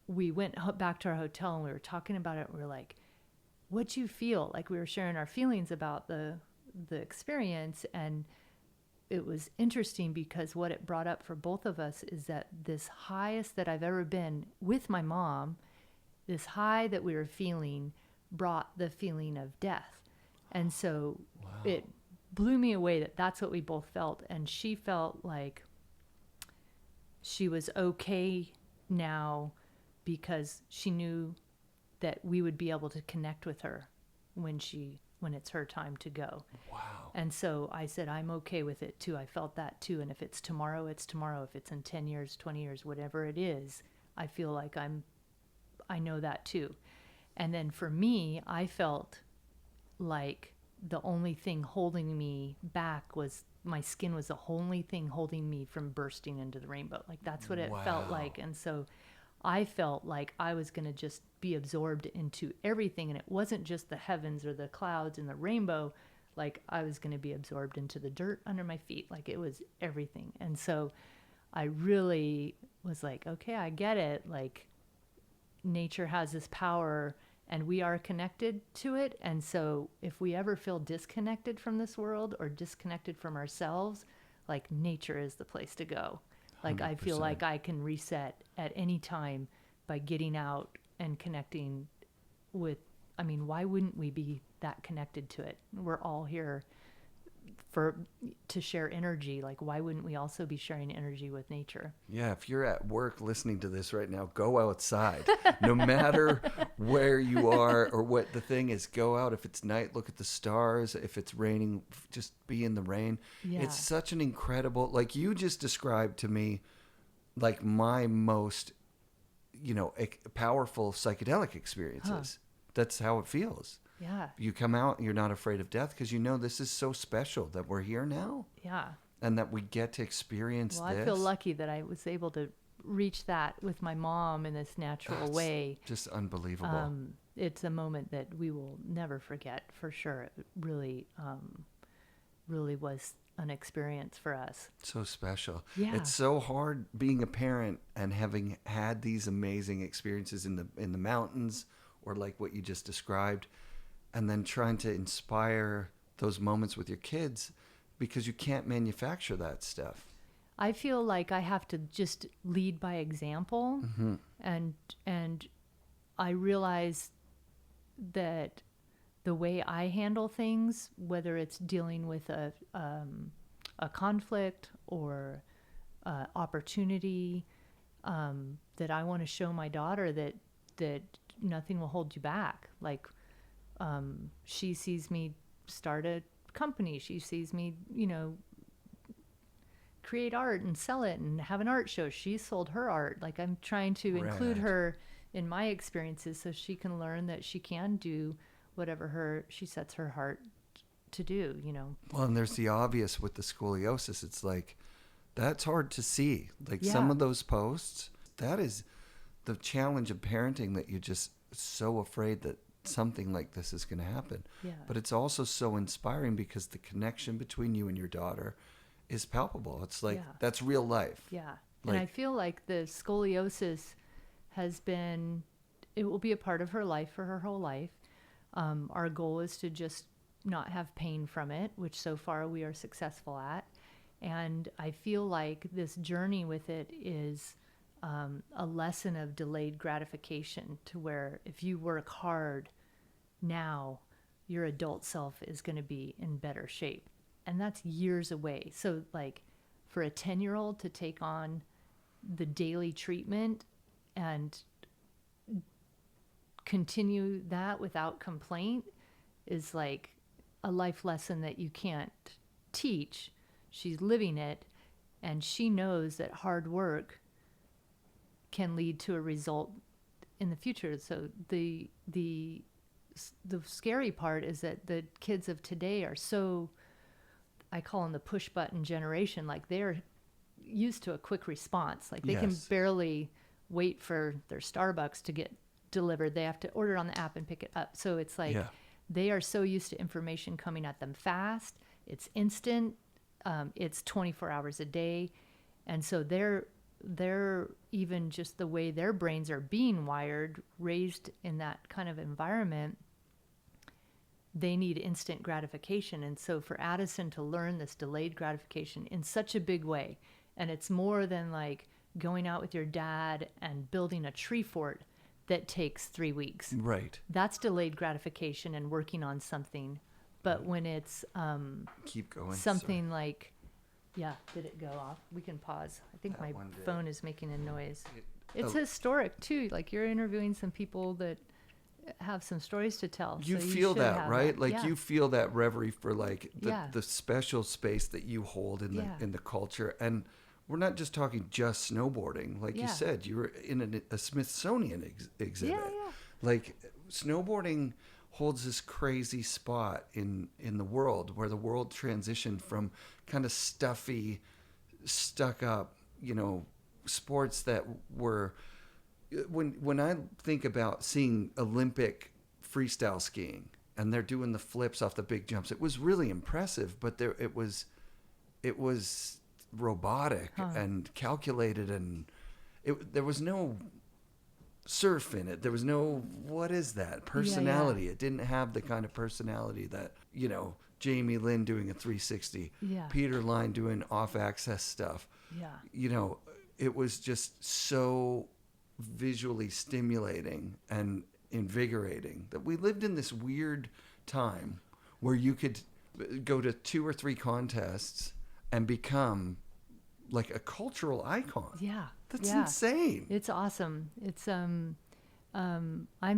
we went back to our hotel, and we were talking about it. We were like, what'd you feel? Like we were sharing our feelings about the experience. And it was interesting because what it brought up for both of us is that this highest that I've ever been with my mom, this high that we were feeling brought the feeling of death. And so it blew me away that that's what we both felt. And she felt like she was okay now because she knew that we would be able to connect with her when it's her time to go. Wow. And so I said, I'm okay with it too. I felt that too. And if it's tomorrow, it's tomorrow. If it's in 10 years, 20 years, whatever it is, I feel like I know that too. And then for me, I felt like the only thing holding me back was my skin was the only thing holding me from bursting into the rainbow. Like that's what it felt like. And so I felt like I was going to just be absorbed into everything. And it wasn't just the heavens or the clouds and the rainbow. Like I was going to be absorbed into the dirt under my feet. Like it was everything. And so I really was like, okay, I get it. Like nature has this power and we are connected to it. And so if we ever feel disconnected from this world or disconnected from ourselves, like nature is the place to go. Like 100%. I feel like I can reset at any time by getting out and connecting with, I mean, why wouldn't we be that connected to it? We're all here to share energy. Like, why wouldn't we also be sharing energy with nature? Yeah, if you're at work listening to this right now, go outside. No matter where you are or what the thing is, go out. If it's night, look at the stars. If it's raining, just be in the rain. Yeah. It's such an incredible, like you just described to me, like my most, powerful psychedelic experiences. That's how it feels. Yeah. You come out, you're not afraid of death because this is so special that we're here now. Yeah. And that we get to experience this. I feel lucky that I was able to reach that with my mom in this natural way. Just unbelievable. It's a moment that we will never forget for sure. It really, really was an experience for us. So special. Yeah. It's so hard being a parent and having had these amazing experiences in the mountains or like what you just described, and then trying to inspire those moments with your kids because you can't manufacture that stuff. I feel like I have to just lead by example. Mm-hmm. And I realize that the way I handle things, whether it's dealing with a conflict or opportunity, that I want to show my daughter that nothing will hold you back. Like, she sees me start a company. She sees me, create art and sell it and have an art show. She sold her art. Like I'm trying to include her in my experiences so she can learn that she can do whatever she sets her heart to do, Well, and there's the obvious with the scoliosis. It's like, that's hard to see. Like some of those posts, that is the challenge of parenting, that you're just so afraid that something like this is going to happen. Yeah. But it's also so inspiring because the connection between you and your daughter is palpable. It's like, that's real life. Yeah. And I feel like the scoliosis it will be a part of her life for her whole life. Our goal is to just not have pain from it, which so far we are successful at. And I feel like this journey with it is a lesson of delayed gratification, to where if you work hard now, your adult self is going to be in better shape. And that's years away. So like for a 10-year-old to take on the daily treatment and continue that without complaint is like a life lesson that you can't teach. She's living it, and she knows that hard work can lead to a result in the future. So the scary part is that the kids of today are so, I call them the push button generation. Like they're used to a quick response. Like they can barely wait for their Starbucks to get delivered. They have to order it on the app and pick it up. So it's like they are so used to information coming at them fast. It's instant. It's 24 hours a day. And so they're even just the way their brains are being wired, raised in that kind of environment, they need instant gratification. And so for Addison to learn this delayed gratification in such a big way, and it's more than like going out with your dad and building a tree fort that takes 3 weeks. Right. That's delayed gratification and working on something. But when it's keep going. something Sorry. like, yeah, did it go off? We can pause. I think That my one did. phone is making a noise. It's oh. historic too. Like you're interviewing some people that have some stories to tell. You so feel should that, have right? that. Like Yeah. you feel that reverie for like Yeah. the special space that you hold in the Yeah. in the culture. And we're not just talking just snowboarding. Like you Yeah. said, you were in a Smithsonian exhibit. Yeah. Like snowboarding holds this crazy spot in the world, where the world transitioned from kind of stuffy, stuck up, sports that were, when I think about seeing Olympic freestyle skiing and they're doing the flips off the big jumps, it was really impressive, but it was robotic and calculated, and there was no surf in it. There was no, what is that? Personality. Yeah. It didn't have the kind of personality that, Jamie Lynn doing a 360, Yeah. Peter Line doing off-access stuff. Yeah. It was just so visually stimulating and invigorating that we lived in this weird time where you could go to 2 or 3 contests and become like a cultural icon. Yeah. That's yeah. insane. It's awesome. It's I'm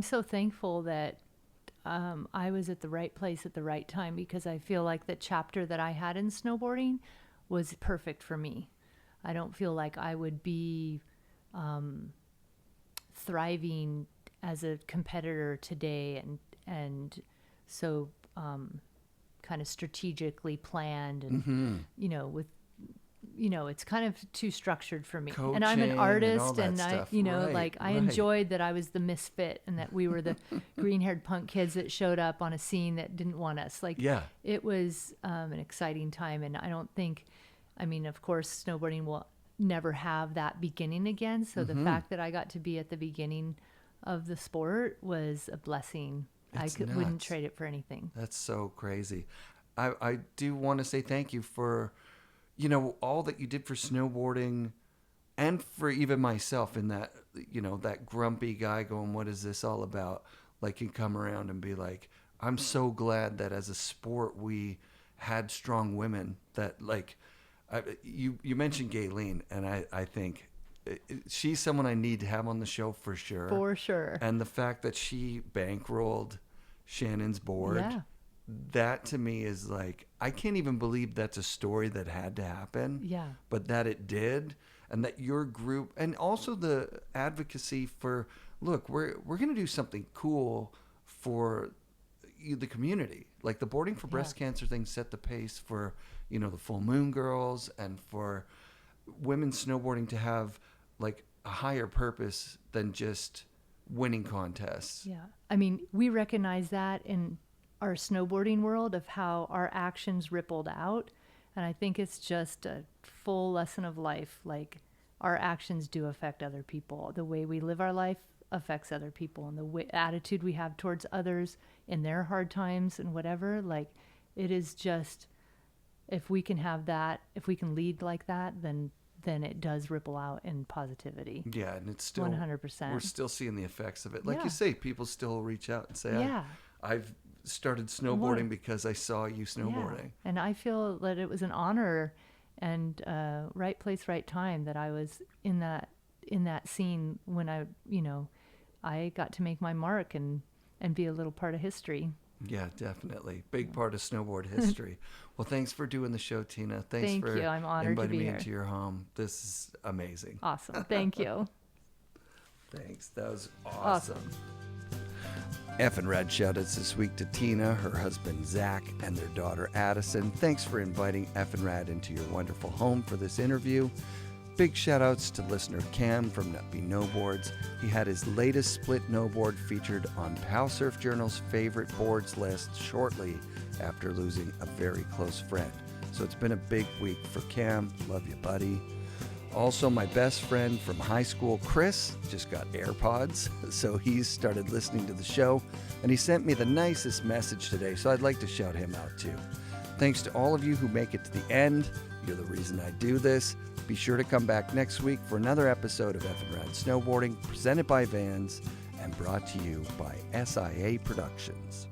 so thankful that I was at the right place at the right time, because I feel like the chapter that I had in snowboarding was perfect for me. I don't feel like I would be thriving as a competitor today, and so kind of strategically planned, and with it's kind of too structured for me. And I'm an artist, and I I enjoyed that I was the misfit, and that we were the green-haired punk kids that showed up on a scene that didn't want us. It was an exciting time, and I don't think, of course, snowboarding will never have that beginning again. So the fact that I got to be at the beginning of the sport was a blessing. Wouldn't trade it for anything. That's so crazy. I do want to say thank you for, all that you did for snowboarding, and for even myself in that, that grumpy guy going, what is this all about? Like, can come around and be like, I'm so glad that as a sport we had strong women that, like, you mentioned Gayleen, and I think she's someone I need to have on the show for sure. For sure. And the fact that she bankrolled Shannon's board, yeah. that to me is like, I can't even believe that's a story that had to happen. Yeah. But that it did, and that your group, and also the advocacy for, look, we're going to do something cool for the community. Like the Boarding for Breast Cancer thing set the pace for, the Full Moon Girls, and for women snowboarding to have like a higher purpose than just winning contests. Yeah. We recognize that in our snowboarding world, of how our actions rippled out. And I think it's just a full lesson of life. Like, our actions do affect other people. The way we live our life affects other people, and the attitude we have towards others in their hard times and whatever. Like, it is just, if we can have that, if we can lead like that, then it does ripple out in positivity. Yeah, and it's still 100%. We're still seeing the effects of it. Like Yeah. you say, people still reach out and say, I've started snowboarding because I saw you snowboarding. Yeah. And I feel that it was an honor and right place, right time, that I was in that scene when I got to make my mark and be a little part of history. Yeah, definitely. Big part of snowboard history. Well, thanks for doing the show, Tina. Thank you. I'm honored to inviting be me here. into your home. This is amazing. Awesome. Thank you. Thanks. That was awesome. FNRAd shoutouts this week to Tina, her husband Zach, and their daughter Addison. Thanks for inviting FNRAd into your wonderful home for this interview. Big shoutouts to listener Cam from Nutby Snowboards. He had his latest split snowboard featured on POW Surf Journal's favorite boards list shortly after losing a very close friend. So it's been a big week for Cam. Love you, buddy. Also, my best friend from high school, Chris, just got AirPods, so he's started listening to the show, and he sent me the nicest message today, so I'd like to shout him out too. Thanks to all of you who make it to the end. You're the reason I do this. Be sure to come back next week for another episode of FNRAd Snowboarding, presented by Vans and brought to you by SIA Productions.